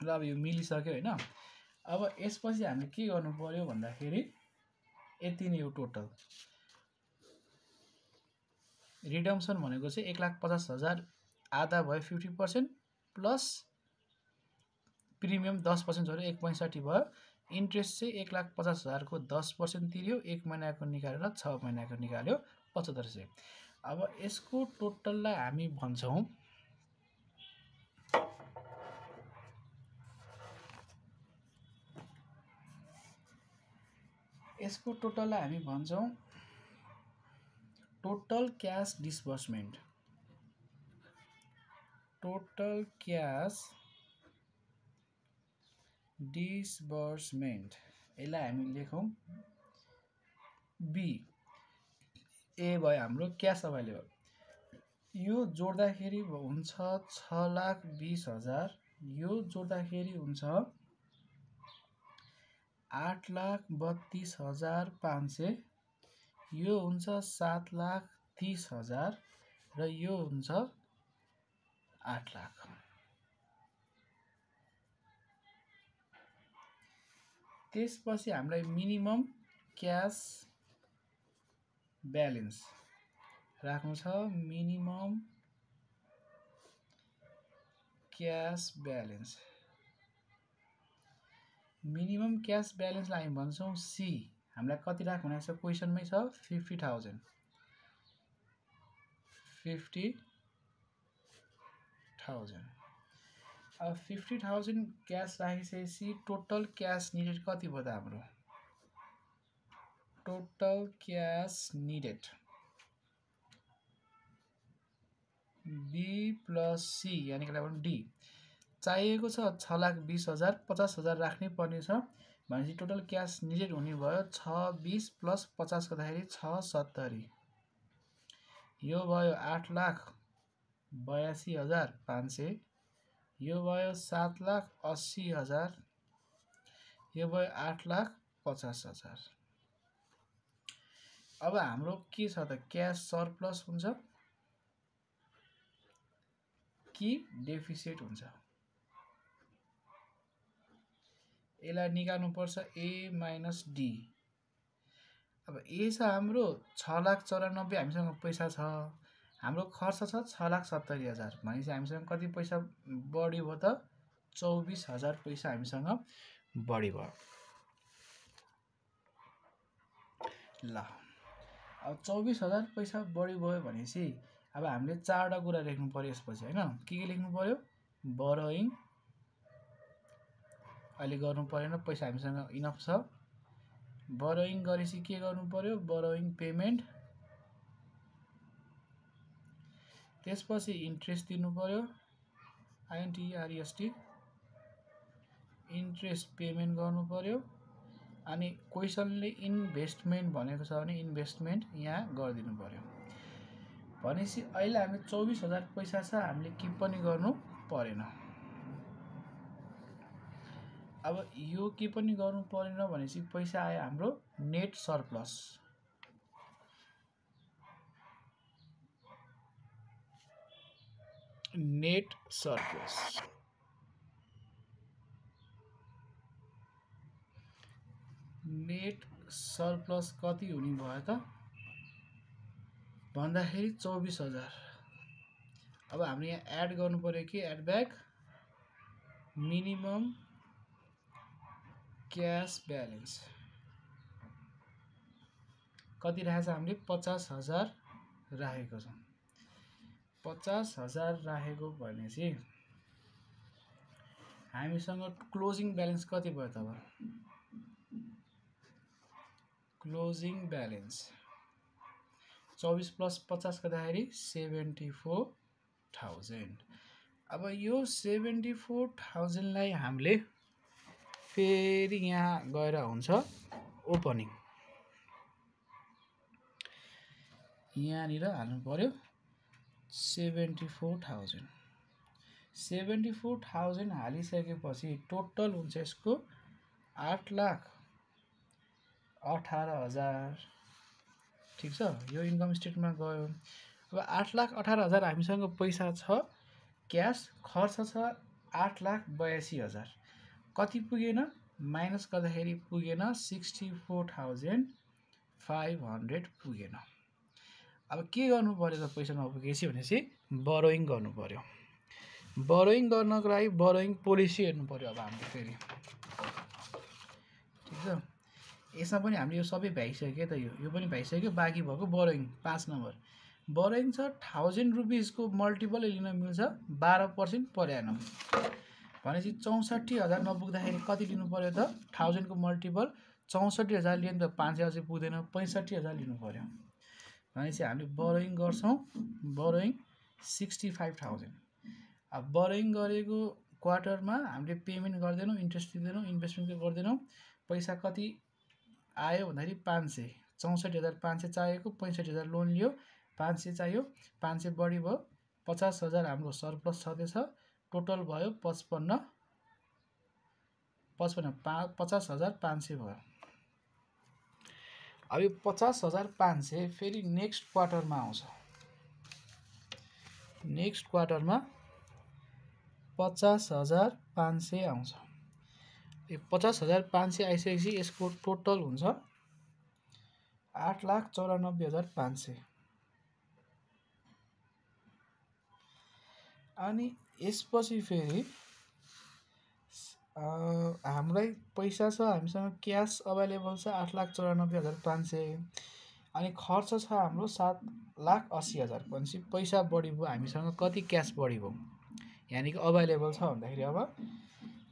ल अब यो मिलिसक्यो हैन। अब यसपछि हामीले के गर्नु पर्यो भन्दाखेरि यति नै हो टोटल। रिडेम्सन भनेको चाहिँ 1,50,000 आधा भयो 50% प्लस प्रिमियम 10% जोडेर 1,65,000 भयो। इन्ट्रेस्ट चाहिँ 1,50,000 को 10% तिर्यो, 1 महिनाको निकालेर 6 महिनाको निकाल्यो 7500। अब यसको टोटललाई हामी भन्छौँ टोटल क्याश डिस्बर्समेन्ट। टोटल क्याश डिस्बर्समेन्ट यसलाई हामी लेखौँ बी। ए भयो हाम्रो क्याश अभाइलेबल, यो जोड्दाखेरि हुन्छ 6,20,000, यो जोड्दाखेरि हुन्छ 8,32,500, यो हुन्छ 7,30,000 र यो हुन्छ 8 लाख। त्यसपछि हामीलाई मिनिमम क्याश ब्यालेन्स राख्नु छ। Minimum cash balance, minimum cash ब्यालेन्सलाई हामी भन्छौँ सी। हामीलाई कति राख्नु भनेको छ क्वेसनमै छ 50,000। 50,000। अब 50,000 क्याश राखिसकेपछि टोटल क्याश निडेड कति भयो त हाम्रो? Total cash needed B plus C, यानी कि डी चाहिएको छ 6,20,000, 50,000 राख्नै पर्ने छ भनेपछि टोटल क्याश निडेड हुने भयो 6,20 प्लस 50 गर्दाखेरि 6,70। यो भयो 8,82,500, यो भयो 7,80,000, यो भयो 8,50,000। अब हाम्रो के छ त क्याश सरप्लस हुन्छ कि डेफिसिट हुन्छ, यसलाई निकाल्नु पर्छ ए माइनस डी। अब ए छ हाम्रो 6,94,000 हामीसँग पैसा छ, हाम्रो खर्च छ 6,70,000 भनेपछि हामीसँग कति पैसा बढी भयो त 24,000 पैसा हामीसँग बढी भयो। ल अब 24,000 पैसा बढी भयो भनेपछि अब हामीले 4वटा कुरा लेख्नु पर्यो यसपछि हैन। के लेख्नु पर्यो? बोरोइङ अहिले गर्नु परेन, पैसा हामीसँग इनफ छ। बोरोइङ गरेपछि के गर्नु पर्यो? बोरोइङ पेमेन्ट, त्यसपछि इन्ट्रेस्ट दिनु पर्यो, INTREST, इन्ट्रेस्ट पेमेन्ट गर्नु पर्यो। अनि क्वेसनले इन्भेस्टमेन्ट भनेको छ भने इन्भेस्टमेन्ट यहाँ गरिदिनु पर्यो। भनेपछि अहिले हामीले 24,000 पैसा छ, हामीले के पनि गर्नु परेन। अब यो के पनि गर्नु परेन भनेपछि पैसा आयो हाम्रो net surplus. Net surplus net surplus कति हुने भयो त भन्दाखेरि 24,000। अब हामीले यहाँ एड गर्नु पर्यो कि add back minimum cash balance कति राखेको छ हामीले? 50,000 राखेको छ। 50,000 राखेको भनेपछि हामीसँग क्लोजिङ ब्यालेन्स कति भयो त? अब क्लोजिङ ब्यालेन्स 24 प्लस 50 गर्दाखेरि 74,000। अब यो 74,000 लाई हामीले फेरि यहाँ गएर हुन्छ ओपनिङ, यहाँनिर हाल्नु पर्यो 74,000। 74,000 हालिसकेपछि टोटल हुन्छ यसको 8,18,000। ठीक छ, यो इन्कम स्टेटमेन्टमा गयो। अब 8,18,000 हामीसँग पैसा छ क्यास, खर्च छ 8,82,000। कति पुगेन? माइनस गर्दाखेरि पुगेन 64,500 पुगेन। अब के गर्नु पर्यो त पैसा नपुगेपछि भनेपछि बोरोइङ गर्नु पर्यो। बोरोइङ गर्नको लागि बोरोइङ पोलिसी हेर्नु पर्यो अब हामीले फेरि। ठीक छ, यसमा पनि हामीले यो सबै भ्याइसक्यो त, यो पनि भ्याइसक्यो। बाँकी भएको बोरोइङ 5 नम्बर बोरोइङ छ 1000 रुपिसको मल्टिपल लिन मिल्छ 12% पर एनम। भनेपछि 64,000 नपुग्दाखेरि कति लिनु पर्यो त? 1000 को मल्टिपल 64,000 लियो भने त 500 अझै पुग्दैन, 65,000 लिनु पर्यो। भनेपछि हामीले बोरोइङ गर्छौँ, बोरोइङ 65,000। अब बोरोइङ गरेको क्वार्टरमा हामीले पेमेन्ट गर्दैनौँ, इन्ट्रेस्ट दिँदैनौँ, इन्भेस्टमेन्ट गर्दैनौँ। पैसा कति आयो भन्दाखेरि 500, 64,500 चाहिएको, 65,000 लोन लियो, 500 चाहियो, 500 बढी भयो, 50,000 हाम्रो सरप्लस छँदैछ। टोटल भयो 50,500 भयो। अब यो 50,500 फेरि नेक्स्ट क्वार्टरमा आउँछ। नेक्स्ट क्वार्टरमा 50,500 आउँछ। यो 50,500 आइसकेपछि यसको टोटल हुन्छ 8,94,500। अनि यसपछि फेरि हामीलाई पैसा छ, हामीसँग क्यास अभाइलेबल छ 8,94,500। अनि खर्च छ हाम्रो 7,80,000। भनेपछि पैसा बढी भयो, हामीसँग कति क्यास बढी भयो यानि कि अभाइलेबल छ भन्दाखेरि अब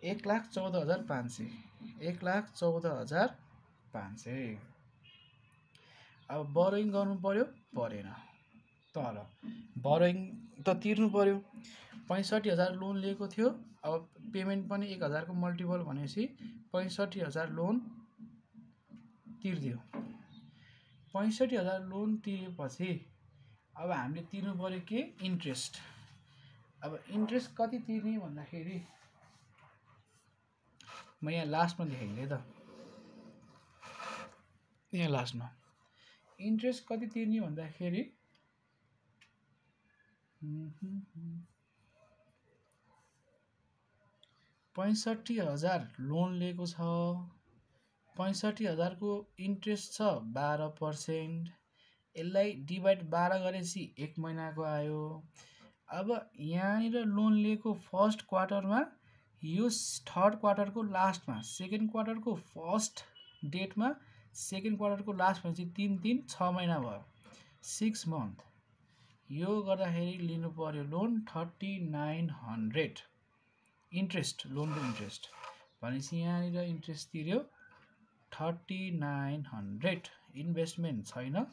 1,14,500। 1,14,500। अब बोरोइङ गर्नु पर्यो परेन, तर बोरोइङ त तिर्नु पर्यो। 65,000 लोन लिएको थियो, अब पेमेन्ट पनि 1,000 को मल्टिपल भनेपछि 65,000 लोन तिर्दियो। 65,000 लोन तिरेपछि अब हामीले तिर्नु पर्यो के? इन्ट्रेस्ट। अब इन्ट्रेस्ट कति तिर्ने भन्दाखेरि म यहाँ लास्टमा देखाइदिएँ त, यहाँ लास्टमा इन्ट्रेस्ट कति तिर्ने भन्दाखेरि 65,000 लोन लिएको छ, 65,000 को इन्ट्रेस्ट छ 12%। यसलाई डिभाइड 12 गरेपछि 1 महिनाको आयो। अब यहाँनिर लोन लिएको फर्स्ट क्वार्टरमा, यो थर्ड क्वार्टरको लास्टमा, सेकेन्ड क्वार्टरको फर्स्ट डेटमा सेकेन्ड क्वार्टरको लास्ट भनेपछि 3 6 महिना भयो, 6 मन्थ। यो गर्दाखेरि लिनु पर्यो लोन 3900 इन्ट्रेस्ट, लोनको इन्ट्रेस्ट भनेपछि यहाँनिर इन्ट्रेस्ट तिर्यो 3900। इन्भेस्टमेन्ट छैन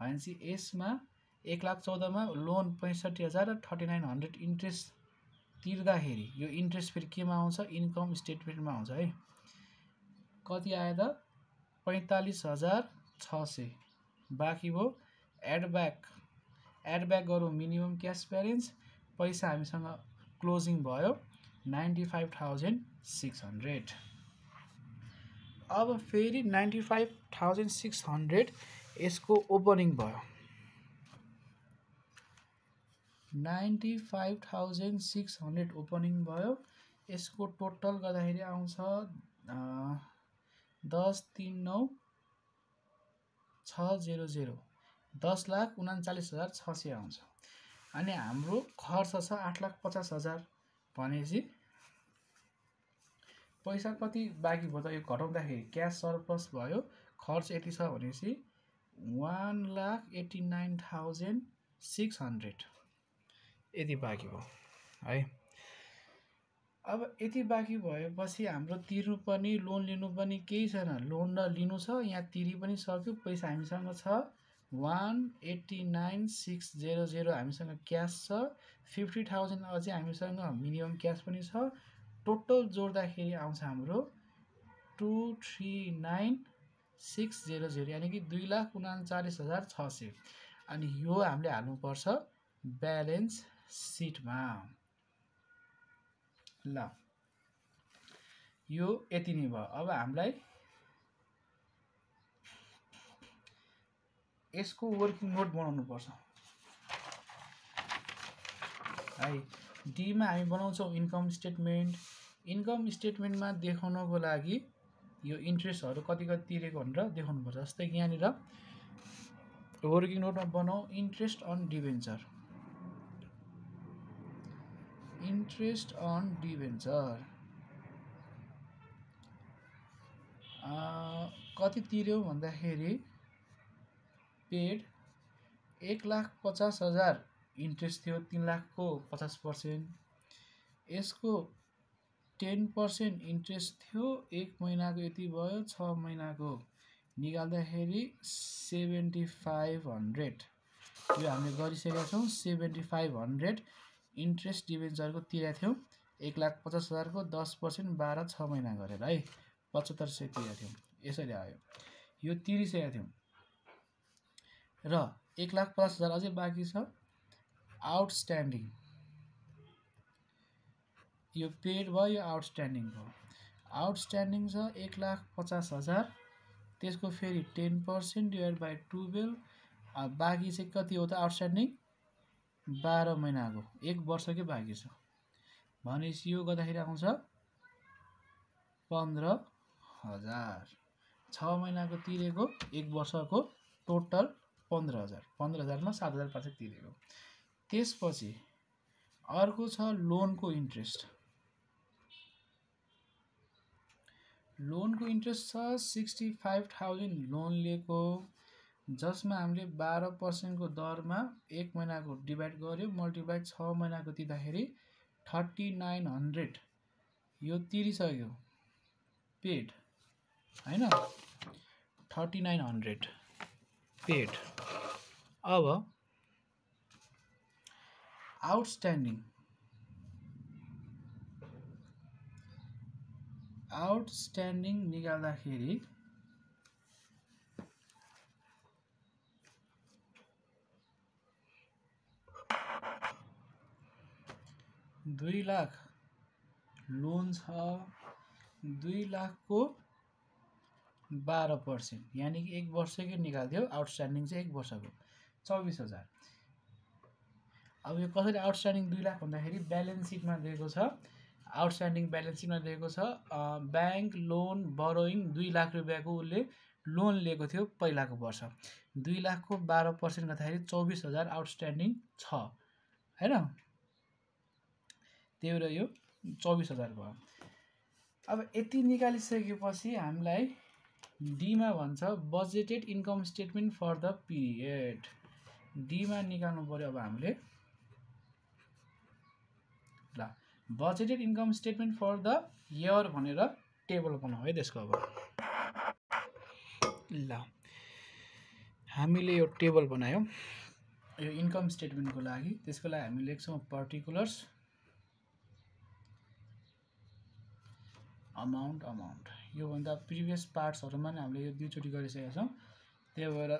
भनेपछि यसमा 1,14,000 मा लोन 65,000 र 3900 इन्ट्रेस्ट तिर्दाखेरि यो इन्ट्रेस्ट फेरि केमा आउँछ, इन्कम स्टेटमेन्टमा आउँछ है। कति आयो त 45,600 बाँकी भयो। एड ब्याक गरौँ मिनिमम क्यास ब्यालेन्स, पैसा हामीसँग क्लोजिङ भयो 95,600। अब फेरि 95,600 यसको ओपनिङ भयो, 95,600 ओपनिङ भयो। यसको टोटल गर्दाखेरि आउँछ 10,39,600 10,39,600 आउँछ। अनि हाम्रो खर्च छ 8,50,000 भनेपछि पैसा कति बाँकी भयो त, यो घटाउँदाखेरि क्यास सरप्लस भयो, खर्च यति छ भनेपछि 1,89,600 यति बाँकी भयो है। अब यति बाँकी भएपछि हाम्रो तिर्नु पनि लोन लिनु पनि केही छैन, लोन र लिनु छ, यहाँ तिरि पनि सक्यो, पैसा हामीसँग छ 1,89,600 हामीसँग क्यास छ, 50,000 अझै हामीसँग मिनिमम क्यास पनि छ। टोटल जोड्दाखेरि आउँछ हाम्रो 239,600 यानि कि 2,39,600। अनि यो हामीले हाल्नुपर्छ ब्यालेन्स सिटमा। ल यो यति नै भयो। अब हामीलाई यसको वर्किङ नोट बनाउनु पर्छ है। डीमा हामी बनाउँछौँ इन्कम स्टेटमेन्ट। इन्कम स्टेटमेन्टमा देखाउनको लागि यो इन्ट्रेस्टहरू कति कति तिरेको भनेर देखाउनुपर्छ। जस्तै यहाँनिर वर्किङ नोटमा बनाऊ interest on debenture, interest on debenture कति तिर्यो भन्दाखेरि पेड 1,50,000 इन्ट्रेस्ट थियो, 3 लाखको 50%। यसको 10% इन्ट्रेस्ट थियो, 1 महिनाको यति भयो, 6 महिनाको निकाल्दाखेरि 7,500 यो हामीले गरिसकेका छौँ। 7,500 इन्ट्रेस्ट डिभेन्चरको तिरेका थियौँ, 1,50,000 को 10% 12 6 महिना गरेर है 7500 तिरेका थियौँ। यसरी आयो, यो तिरिसकेका थियौँ र 1,50,000 अझै बाँकी छ आउटस्ट्यान्डिङ। यो पेड भयो, यो आउटस्ट्यान्डिङ भयो। आउटस्ट्यान्डिङ छ 1,50,000, त्यसको फेरि 10% डिभाइड बाई 12। बाँकी चाहिँ कति हो त आउटस्ट्यान्डिङ 12 महिनाको, 1 वर्षकै बाँकी छ भनेपछि यो गर्दाखेरि आउँछ 15,000। 6 महिनाको तिरेको, 1 वर्षको टोटल 15,000। 15,000 मा 7,500 तिरेको। त्यसपछि अर्को छ लोनको इन्ट्रेस्ट। लोनको इन्ट्रेस्ट छ 65,000 लोन लिएको, जसमा हामीले 12% को दरमा 1 महिनाको डिभाइड गर्यो, मल्टिप्लाई 6 महिनाको तिर्दाखेरि 3,900 यो तिरिसक्यो पेड हैन, 3,900 पेड। अब आउटस्ट्यान्डिङ निकाल्दाखेरि 2 लाख लोन छ, 2 लाख को 12% यानी कि 1 वर्षकै निकाल्थ्यो। आउटस्ट्यान्डिङ चाहिँ 1 वर्षको 24,000। अब यो कसरी आउटस्ट्यान्डिङ 2 लाख भन्दाखेरि ब्यालेन्स सिटमा दिएको छ, आउटस्ट्यान्डिङ ब्यालेन्स सिटमा दिएको छ ब्याङ्क लोन बरोइङ 2 लाख रुपियाँको उसले लोन लिएको थियो पहिलाको वर्ष। 2 लाख को 12% गर्दाखेरि 24,000 आउटस्ट्यान्डिङ छ हैन, त्यही भएर यो 24,000 भयो। अब यति निकालिसकेपछि हामीलाई डीमा भन्छ budgeted income statement for the period. डीमा निकाल्नु पर्यो अब हामीले। ल budgeted income statement for the year भनेर टेबल बनाऊ है त्यसको। अब ल हामीले यो टेबल बनायौँ यो इन्कम स्टेटमेन्टको लागि। त्यसको लागि हामी लेख्छौँ पर्टिकुलर्स अमाउन्ट। योभन्दा प्रिभियस पार्ट्सहरूमा नै हामीले यो दुईचोटि गरिसकेका छौँ, त्यही भएर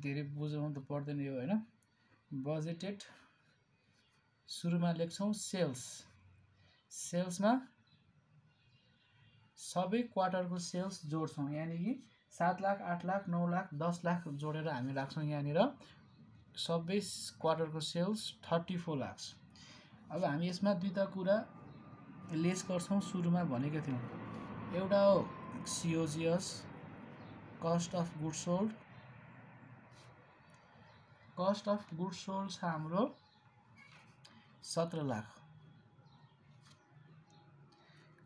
धेरै बुझाउनु त पर्दैन यो होइन। बजेटेड सुरुमा लेख्छौँ सेल्समा सबै क्वार्टरको सेल्स जोड्छौँ, यानि कि 7 लाख 8 लाख 9 लाख 10 लाख जोडेर हामी राख्छौँ यहाँनिर सबै क्वार्टरको सेल्स 34 लाख। अब हामी यसमा दुईटा कुरा लेस गर्छौँ सुरुमा भनेको थियौँ। एउटा हो COGS cost of goods sold. Cost of goods sold छ हाम्रो 17 लाख।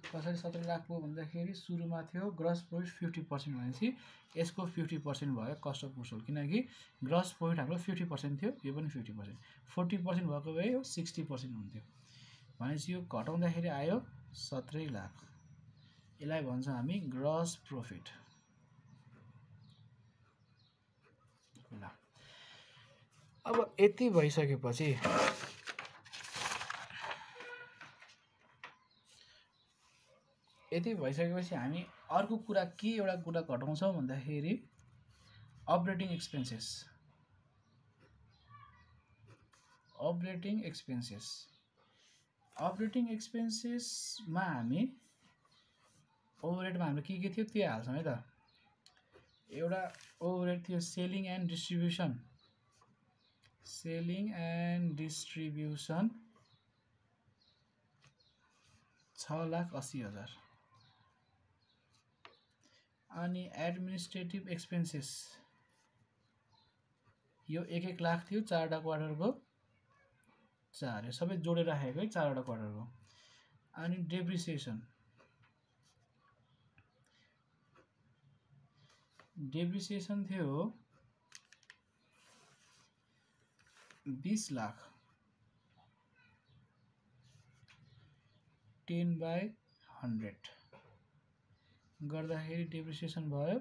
कसरी 17 लाख हो भन्दाखेरि सुरुमा थियो ग्रस प्रोफिट 50% भनेपछि यसको 50% भयो कस्ट अफ गुड्स सोल्ड, किनकि ग्रस प्रोफिट हाम्रो 50% थियो, यो पनि 50%। 40% भएको भए यो 60% हुन्थ्यो भनेपछि यो घटाउँदाखेरि आयो 17 लाख। यसलाई भन्छौँ हामी ग्रस प्रोफिट। ल अब यति भइसकेपछि हामी अर्को कुरा के एउटा कुरा घटाउँछौँ भन्दाखेरि अपरेटिङ एक्सपेन्सेसमा हामी ओभरहेडमा हाम्रो के थियो त्यो हाल्छौँ है त। एउटा ओभरहेड थियो सेलिङ एन्ड डिस्ट्रिब्युसन 6,80,000। अनि एडमिनिस्ट्रेटिभ एक्सपेन्सेस यो 1-1 लाख थियो 4वटा क्वार्टरको 4, यो सबै जोडेर राखेको है 4वटा क्वार्टरको। अनि डेप्रिसिएसन थियो 20 लाख 10/100 गर्दाखेरि डेप्रिसिएसन भयो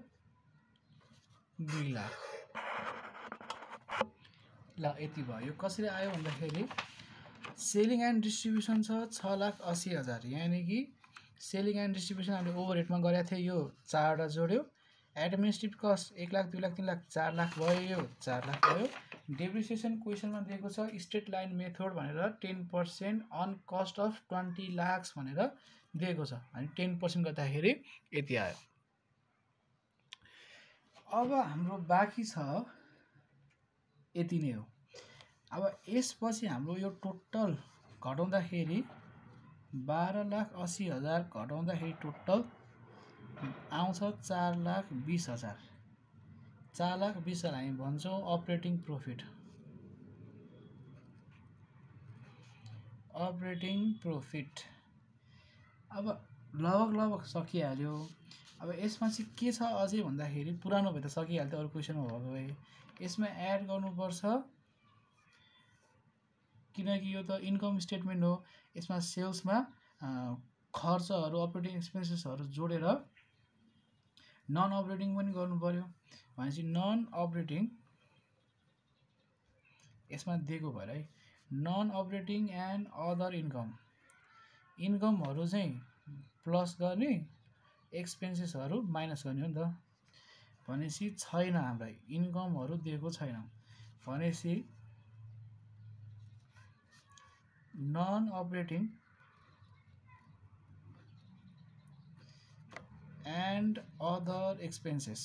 2 लाख। ल यति भयो। यो कसरी आयो भन्दाखेरि सेलिङ एन्ड डिस्ट्रिब्युसन छ 6,80,000, यानि कि सेलिङ एन्ड डिस्ट्रिब्युसन हामीले ओभरहेडमा गरेको थियो, यो 4वटा जोड्यो। एडमिनिस्ट्रेटिभ कस्ट 1 लाख 2 लाख 3 लाख 4 लाख भयो, यो 4 लाख भयो। डेप्रिसिएसन क्वेसनमा दिएको छ स्ट्रेट लाइन मेथड भनेर 10% अन कस्ट अफ 20 लाख भनेर दिएको छ, अनि 10% गर्दाखेरि यति आयो। अब हाम्रो बाँकी छ यति नै हो। अब यसपछि हाम्रो यो टोटल घटाउँदाखेरि 12,80,000 घटाउँदाखेरि टोटल आउँछ 4,20,000। 4,20,000 हामी भन्छौँ अपरेटिङ प्रोफिट। अब लगभग सकिहाल्यो। अब यसमा चाहिँ के छ अझै भन्दाखेरि पुरानो भए त सकिहाल्थ्यो, अरू क्वेसनमा भएको भए यसमा एड गर्नुपर्छ, किनकि यो त इन्कम स्टेटमेन्ट हो। यसमा सेल्समा खर्चहरू अपरेटिङ एक्सपेन्सेसहरू जोडेर नन अपरेटिङ पनि गर्नु पर्यो भनेपछि नन अपरेटिङ यसमा दिएको भएर है नन अपरेटिङ एन्ड अदर इन्कमहरू चाहिँ प्लस गर्ने एक्सपेन्सेसहरू माइनस गर्ने हो नि त। भनेपछि छैन हामीलाई इन्कमहरू दिएको छैन भनेपछि non operating and other expenses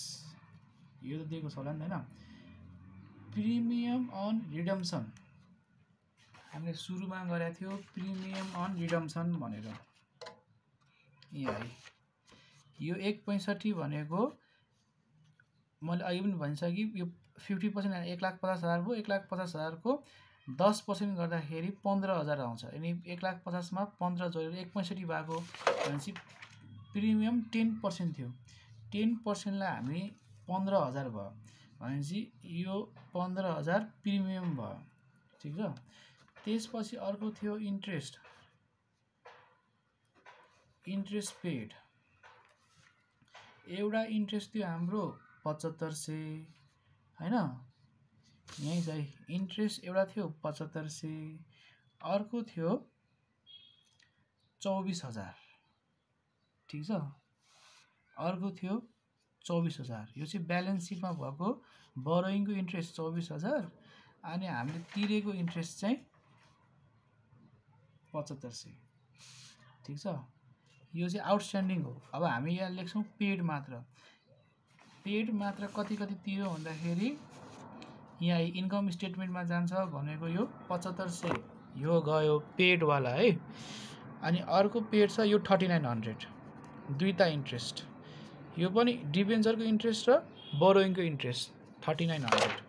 यो त दिएको छ होला नि होइन। प्रिमियम अन रिडम्सन हामीले सुरुमा गरेको थियो प्रिमियम अन रिडम्सन भनेर, यहाँ यो 1.65 भनेको मैले अघि पनि भनिसकेँ यो 50% 1,50,000 भयो। 1,50,000 को 10% गर्दाखेरि 15,000 आउँछ, यानि 1,50,000 मा 15 जोडेर 1.65 भएको भनेपछि प्रिमियम 10% थियो। 10% लाई हामी 15,000 भयो भनेपछि यो 15,000 प्रिमियम भयो ठीक छ। त्यसपछि अर्को थियो इन्ट्रेस्ट पेड एउटा इन्ट्रेस्ट थियो हाम्रो 7500 हैन यही छ है इन्ट्रेस्ट एउटा थियो 7500 अर्को थियो 24,000 ठीक छ अर्को थियो 24,000 यो चाहिँ ब्यालेन्स सिटमा भएको बोरोइङको इन्ट्रेस्ट 24,000 अनि हामीले तिरेको इन्ट्रेस्ट चाहिँ 7500 ठीक छ यो चाहिँ आउटस्ट्यान्डिङ हो। अब हामी यहाँ लेख्छौं पेड मात्र कति तिर्यो भन्दाखेरि यहाँ इन्कम स्टेटमेन्टमा जान्छ भनेको यो 7500 यो गयो पेड वाला है अनि अर्को पेड छ यो 3900 दुईटा इन्ट्रेस्ट यो पनि डिबेन्चरको इन्ट्रेस्ट र बोरोइङको इन्ट्रेस्ट 3900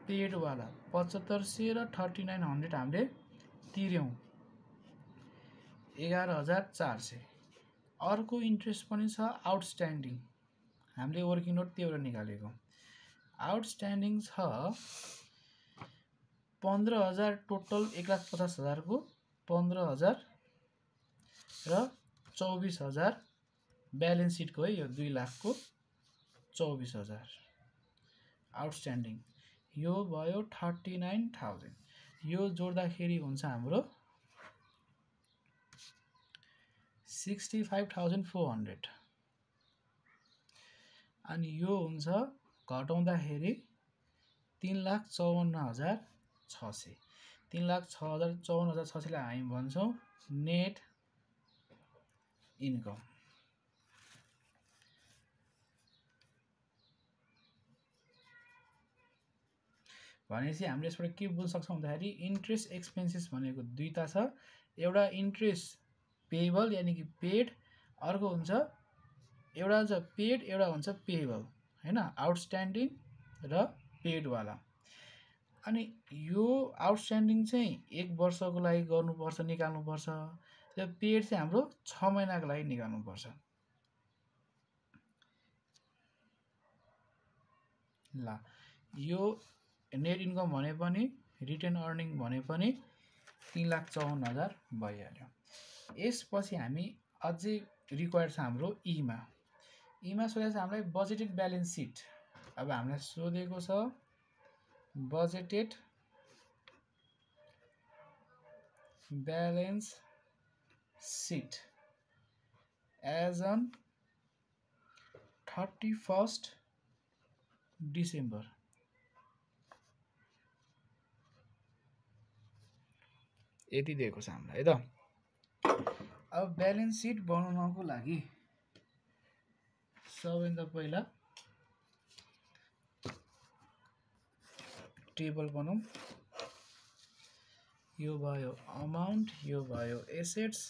पेड वाला 7500 र 3900 हामीले तिर्यौं 11,400 अर्को इन्ट्रेस्ट पनि छ आउटस्ट्यान्डिङ हामीले वर्किङ नोट त्यही निकालेको आउटस्ट्यान्डिङ छ 15,000 टोटल 1,50,000 को 15,000 र 24,000 ब्यालेन्स सिट को है यो 2 लाख को 24,000 आउटस्ट्यान्डिङ यो भयो 39,000 यो जोड्दाखेरि हुन्छ हाम्रो 65,400 अनि यो हुन्छ घटाउँदाखेरि 3,54,600 3,54,600 लाई हामी भन्छौं नेट इन्कम भनेपछि हामीले यसबाट के बुझ्न सक्छौं भन्दाखेरि इन्ट्रेस्ट एक्सपेन्सेस भनेको दुईटा छ एउटा इन्ट्रेस्ट पेएबल यानी कि पेड अर्को हुन्छ एउटा हुन्छ पेड एउटा हुन्छ पेएबल हैन आउटस्ट्यान्डिङ र पेड वाला अनि यो आउटस्ट्यान्डिङ चाहिँ 1 वर्षको लागि गर्नुपर्छ निकाल्नुपर्छ र पेड चाहिँ हाम्रो 6 महिनाको लागि निकाल्नुपर्छ ल यो नेट इन्कम भने पनि रिटेन अर्निङ भने पनि 3,54,000 भइहाल्यो। यसपछि हामी अझै रिक्वायर्ड छ हाम्रो ईमा सोधेको छ हामीलाई बजेटेड ब्यालेन्स सिट अब हामीलाई सोधेको छ budgeted balance sheet as on 31st December यति दिएको छ हामीलाई है त। अब ब्यालेन्स सिट बनाउनको लागि सबैभन्दा पहिला टेबल बनाऊ यो भयो अमाउन्ट यो भयो एसेट्स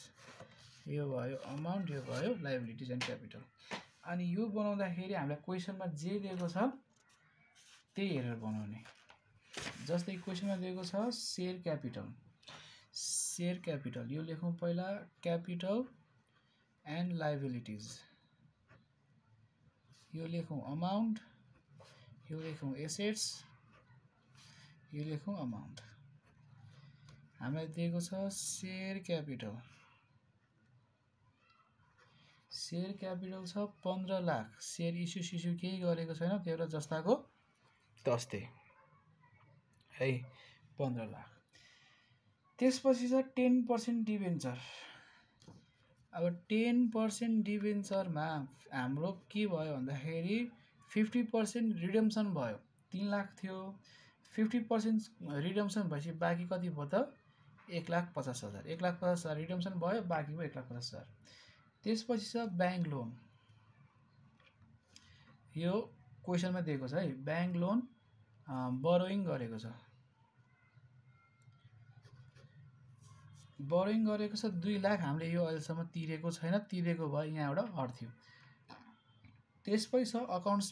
यो भयो अमाउन्ट यो भयो लायबिलिटीज एन्ड क्यापिटल अनि यो बनाउँदाखेरि हामीलाई क्वेशनमा जे दिएको छ त्यही हेरेर बनाउने जस्तै क्वेशनमा दिएको छ शेयर क्यापिटल यो लेखौं पहिला क्यापिटल एन्ड लायबिलिटीज यो लेखौं अमाउन्ट यो लेखौं एसेट्स यो लेखौं अमाउन्ट हामीलाई दिएको छ शेयर क्यापिटल छ 15 लाख शेयर इस्यु केही गरेको छैन त्यो एउटा जस्ताको तस्तै है 15 लाख त्यसपछि छ 10% डिबेन्चर अब 10% डिबेन्चरमा हाम्रो के भयो भन्दाखेरि 50% रिडेम्सन भयो 3 लाख थियो 50% रिडेम्सन भएपछि बाँकी कति भयो त 1,50,000 1,50,000 रिडेम्सन भयो बाँकी भयो 1,50,000 त्यसपछि छ बैंक लोन यो क्वेशनमा दिएको छ है बैंक लोन बोरोइङ गरेको छ 2 लाख हामीले यो अहिलेसम्म तिरेको छैन तिरेको भए यहाँ एउटा अर्थ्यो त्यसपछि छ अकाउन्ट्स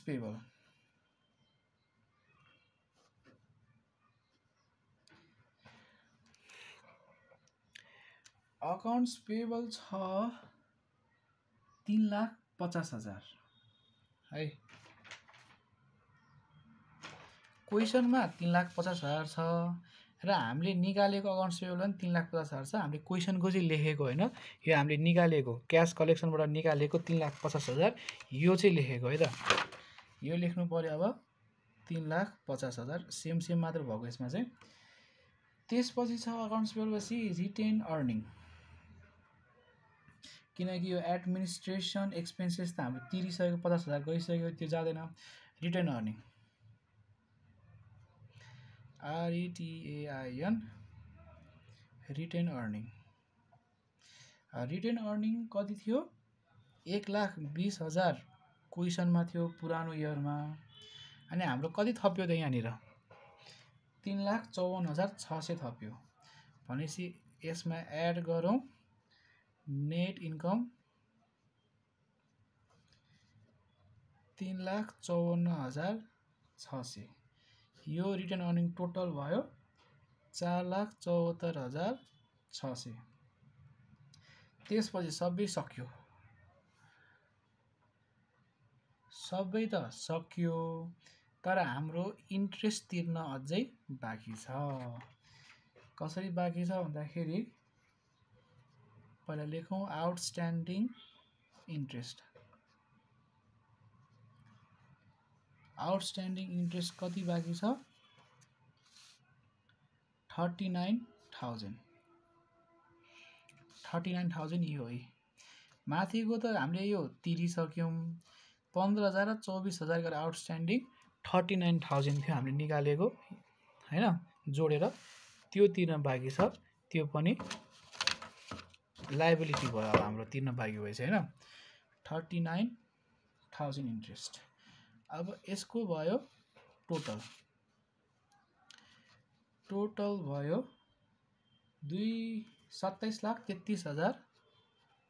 पेबल छ 3,50,000 है। क्वेसनमा 3,50,000 छ र हामीले निकालेको अकाउन्ट्स पेबल पनि 3,50,000 छ। हामीले क्वेसनको चाहिँ लेखेको होइन, यो हामीले निकालेको क्यास कलेक्सनबाट निकालेको 3,50,000 यो चाहिँ लेखेको है त। यो लेख्नु पर्यो अब 3,50,000 सेम मात्र भएको यसमा चाहिँ। त्यसपछि छ अकाउन्ट्स पेबल पछि रिटेन अर्निङ, किनकि यो एडमिनिस्ट्रेसन एक्सपेन्सेस त हामीले तिरिसकेको 50,000 गइसक्यो, त्यो जाँदैन। Retain earning RETAIN retain earning. Retain earning कति थियो? 1,20,000 क्वेसनमा थियो पुरानो इयरमा। अनि हाम्रो कति थप्यो त यहाँनिर? 3,54,600 थप्यो। भनेपछि यसमा एड गरौँ नेट इन्कम 3,54,600। यो रिटेन अर्निङ टोटल भयो 4,74,600। त्यसपछि सबै सक्यो, सबै त सक्यो, तर हाम्रो इन्ट्रेस्ट तिर्न अझै बाँकी छ। कसरी बाँकी छ भन्दाखेरि पहिला लेखौँ आउटस्ट्यान्डिङ इन्ट्रेस्ट। आउटस्ट्यान्डिङ इन्ट्रेस्ट कति बाँकी छ? 39,000। 39,000 यो है। माथिको त हामीले यो तिरिसक्यौँ। 15,000 र 24,000 गरेर आउटस्ट्यान्डिङ 39,000 थियो हामीले निकालेको हैन, जोडेर त्यो तिर्न बाँकी छ। त्यो पनि लायबिलिटी भयो अब हाम्रो तिर्न बाँकी भएछ हैन। 39,000 इन्ट्रेस्ट। अब यसको भयो टोटल भयो 27,33,000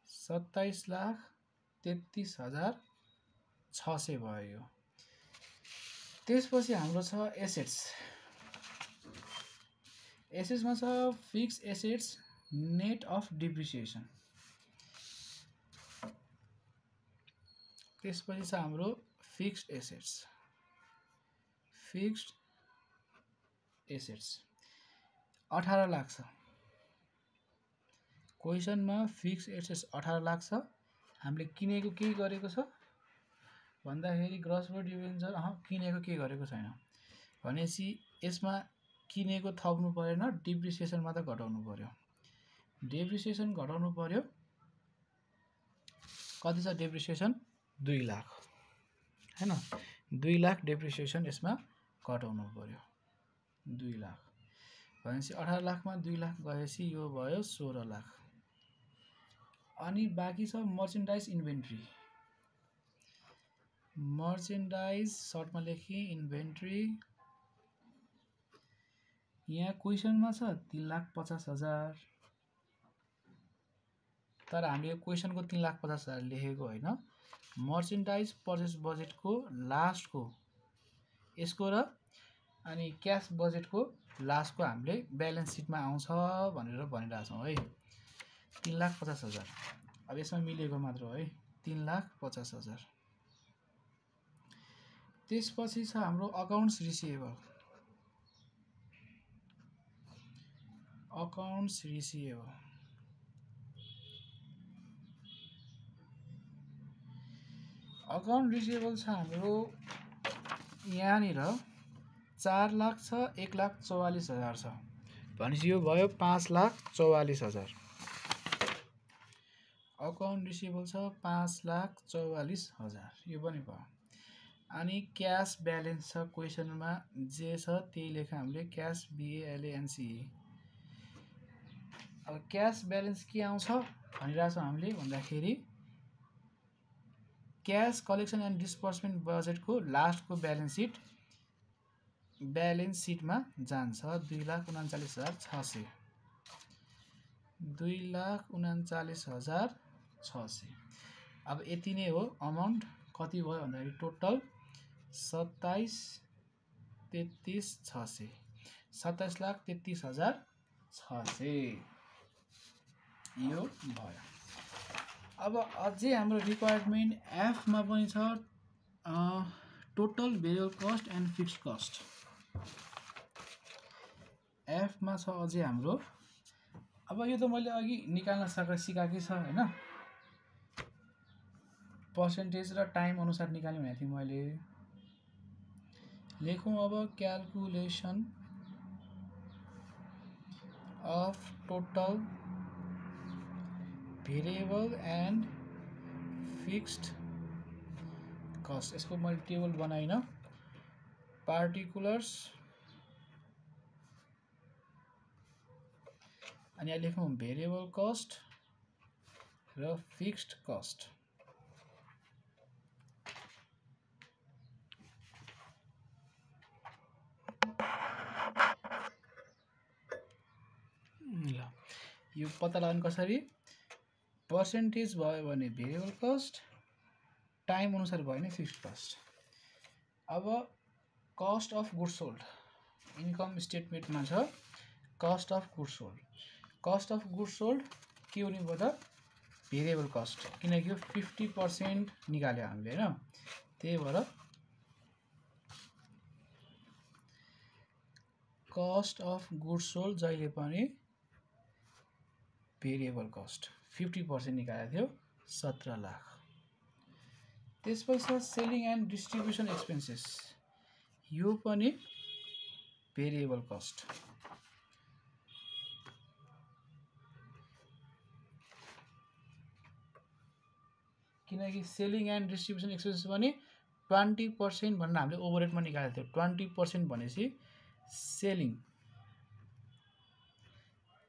27,33,600 भयो यो। त्यसपछि हाम्रो छ एसेट्स। एसेट्समा छ fix assets net of depreciation. त्यसपछि छ हाम्रो fixed assets. Fixed assets 18 lakh छ। क्वेसनमा फिक्स्ड एसेट्स 18 लाख छ। हामीले किनेको केही गरेको छ भन्दाखेरि ग्रस डिबेन्चर किनेको केही गरेको छैन। भनेपछि यसमा किनेको थप्नु परेन, डिप्रिसिएसन मात्र घटाउनु पर्यो। डेप्रिसिएसन घटाउनु पर्यो। कति छ डेप्रिसिएसन? 2 लाख हैन। 2 लाख डेप्रिसिएसन यसमा घटाउनु पर्यो। 2 लाख भनेपछि 18 लाखमा 2 लाख गएपछि यो भयो 16 लाख। अनि बाँकी छ मर्चेन्डाइज इन्भेन्ट्री। मर्चेन्डाइज सर्टमा लेखी इन्भेन्ट्री। यहाँ क्वेसनमा छ 3,50,000, तर हामीले क्वेसनको 3,50,000 लेखेको होइन। मर्चेन्डाइज पर्चेस बजेटको लास्टको यसको र अनि क्यास बजेटको लास्टको हामीले ब्यालेन्स सिटमा आउँछ भनेर भनिरहेको छौँ है। 3,50,000 अब यसमा मिलेको मात्र हो है 3,50,000। त्यसपछि छ हाम्रो accounts receivable. Accounts receivable account receivable छ हाम्रो यहाँनिर 4 लाख छ, 1,44,000 छ। भनेपछि यो भयो 5,44,000। अकाउन्ट रिसिभेबल छ 5,44,000 यो पनि भयो। अनि क्यास ब्यालेन्स छ क्वेसनमा जे छ त्यही लेखा हामीले क्यास BALANCE। अब क्यास ब्यालेन्स के आउँछ भनिरहेछौँ हामीले भन्दाखेरि क्यास कलेक्सन एन्ड डिस्बर्समेन्ट बजेटको लास्टको ब्यालेन्स सिटमा जान्छ 2,39,600। 2,39,600। अब यति नै हो अमाउन्ट। कति भयो भन्दाखेरि टोटल 27,33,600। 27,33,600 यो भयो। अब अझै हाम्रो रिक्वायरमेन्ट एफमा पनि छ total variable cost and fixed cost एफमा छ अझै हाम्रो। अब यो त मैले अघि निकाल्न सिकाएकै छ हैन, पर्सेन्टेज र टाइम अनुसार निकाल्ने भनेको थिएँ मैले। लेखौँ अब calculation of total variable and fixed cost. यसको मैले टेबल बनाइन, पार्टिकुलर्स अनि यहाँ लेखौँ भेरिएबल कस्ट र फिक्स्ड कस्ट। ल यो पत्ता लगाउनु कसरी, पर्सेन्टेज भयो भने भेरिएबल कस्ट, टाइम अनुसार भयो भने फिक्स्ड कस्ट। अब cost of goods sold income स्टेटमेन्टमा छ cost of goods sold. Cost of goods sold के हुने भयो त भेरिएबल कस्ट, किनकि यो 50% निकाल्यो हामीले हैन, त्यही भएर कस्ट अफ गुड्स सोल्ड जहिले पनि भेरिएबल कस्ट 50% निकालेको थियो 17 लाख। त्यसपछि सेलिङ एन्ड डिस्ट्रिब्युसन एक्सपेन्सेस, यो पनि भेरिएबल कस्ट। किनकि सेलिङ एन्ड डिस्ट्रिब्युसन एक्सपेन्सेस पनि 20% भनेर हामीले ओभरहेडमा निकालेको थियो। 20% भनेपछि सेलिङ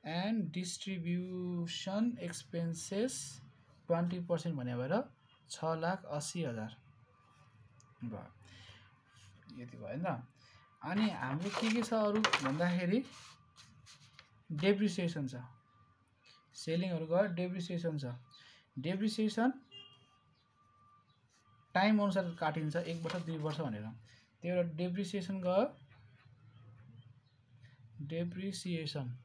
एन्ड डिस्ट्रिब्युसन एक्सपेन्सेस 20% भने भएर 6,80,000 भयो, यति भयो नि त। अनि हाम्रो के छ अरू भन्दाखेरि डेप्रिसिएसन छ, सेलिङहरु गयो, डेप्रिसिएसन छ। डेप्रिसिएसन टाइम अनुसार काटिन्छ, 1 वर्ष 2 वर्ष भनेर, त्यही भएर डेप्रिसिएसन गयो, डेप्रिसिएसन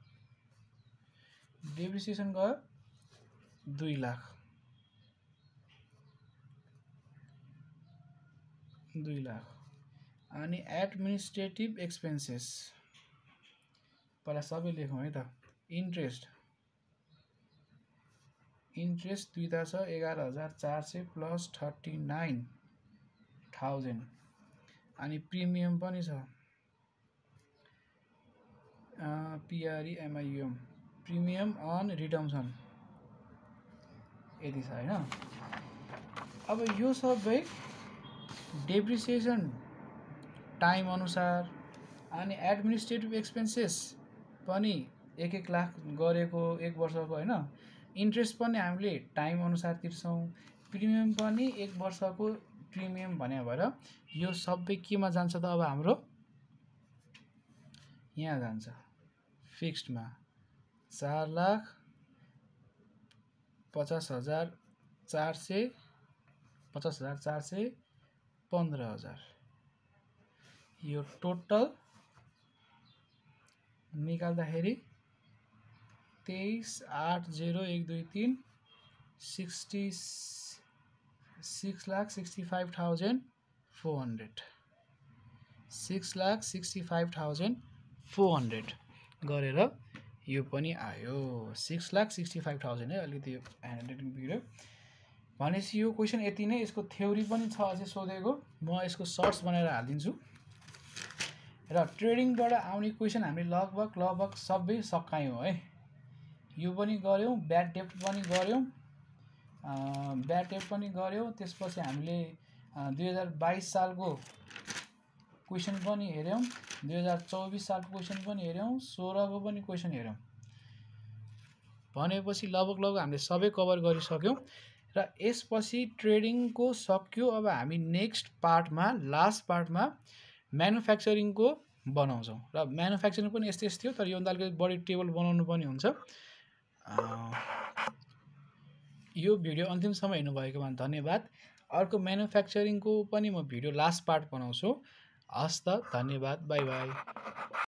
गयो 2 लाख, 2 लाख। अनि एडमिनिस्ट्रेटिभ एक्सपेन्सेस पहिला सबै लेखौँ है त। इन्ट्रेस्ट दुईटा छ 11,400 प्लस 39,000। अनि प्रिमियम पनि छ PREMIUM, प्रिमियम अन रिडम्सन, यति छ हैन। अब यो सबै डेप्रिसिएसन टाइम अनुसार, अनि एडमिनिस्ट्रेटिभ एक्सपेन्सेस पनि 1-1 लाख गरेको 1 वर्षको हैन। इन्ट्रेस्ट पनि हामीले टाइम अनुसार तिर्छौं, प्रिमियम पनि 1 वर्षको प्रिमियम भने भएर यो सबै केमा जान्छ त अब हाम्रो यहाँ जान्छ फिक्स्डमा 4,50,400 15,000। यो टोटल निकाल्दाखेरि 23,80123 6,65,400 6,65,400 गरेर यो पनि आयो 6,65,000 है। अलिकति ह्यान्डराइटिङ बिग्रियो भनेपछि यो क्वेसन यति नै। यसको थ्योरी पनि छ अझै सोधेको, म यसको सर्ट्स बनाएर हालिदिन्छु। र ट्रेडिङबाट आउने क्वेसन हामीले लगभग सबै सकायौँ है। यो पनि गर्यौँ, ब्याड डेप्ट पनि गर्यौँ, त्यसपछि हामीले 2022 सालको क्वेसन पनि हेर्यौँ, 2024 सालको क्वेसन पनि हेर्यौँ, 16 को पनि क्वेसन हेर्यौँ। भनेपछि लगभग हामीले सबै कभर गरिसक्यौँ। र यसपछि ट्रेडिङको सक्यो। अब हामी नेक्स्ट पार्टमा, लास्ट पार्टमा म्यानुफ्याक्चरिङको बनाउँछौँ। र म्यानुफ्याक्चरिङ पनि यस्तै थियो, तर यो अलिकति बढी टेबल बनाउनु पनि हुन्छ। यो भिडियो अन्तिमसम्म हेर्नुभएकोमा धन्यवाद। अर्को म्यानुफ्याक्चरिङको पनि म भिडियो लास्ट पार्ट बनाउँछु। हस् त, धन्यवाद, बाई बाई।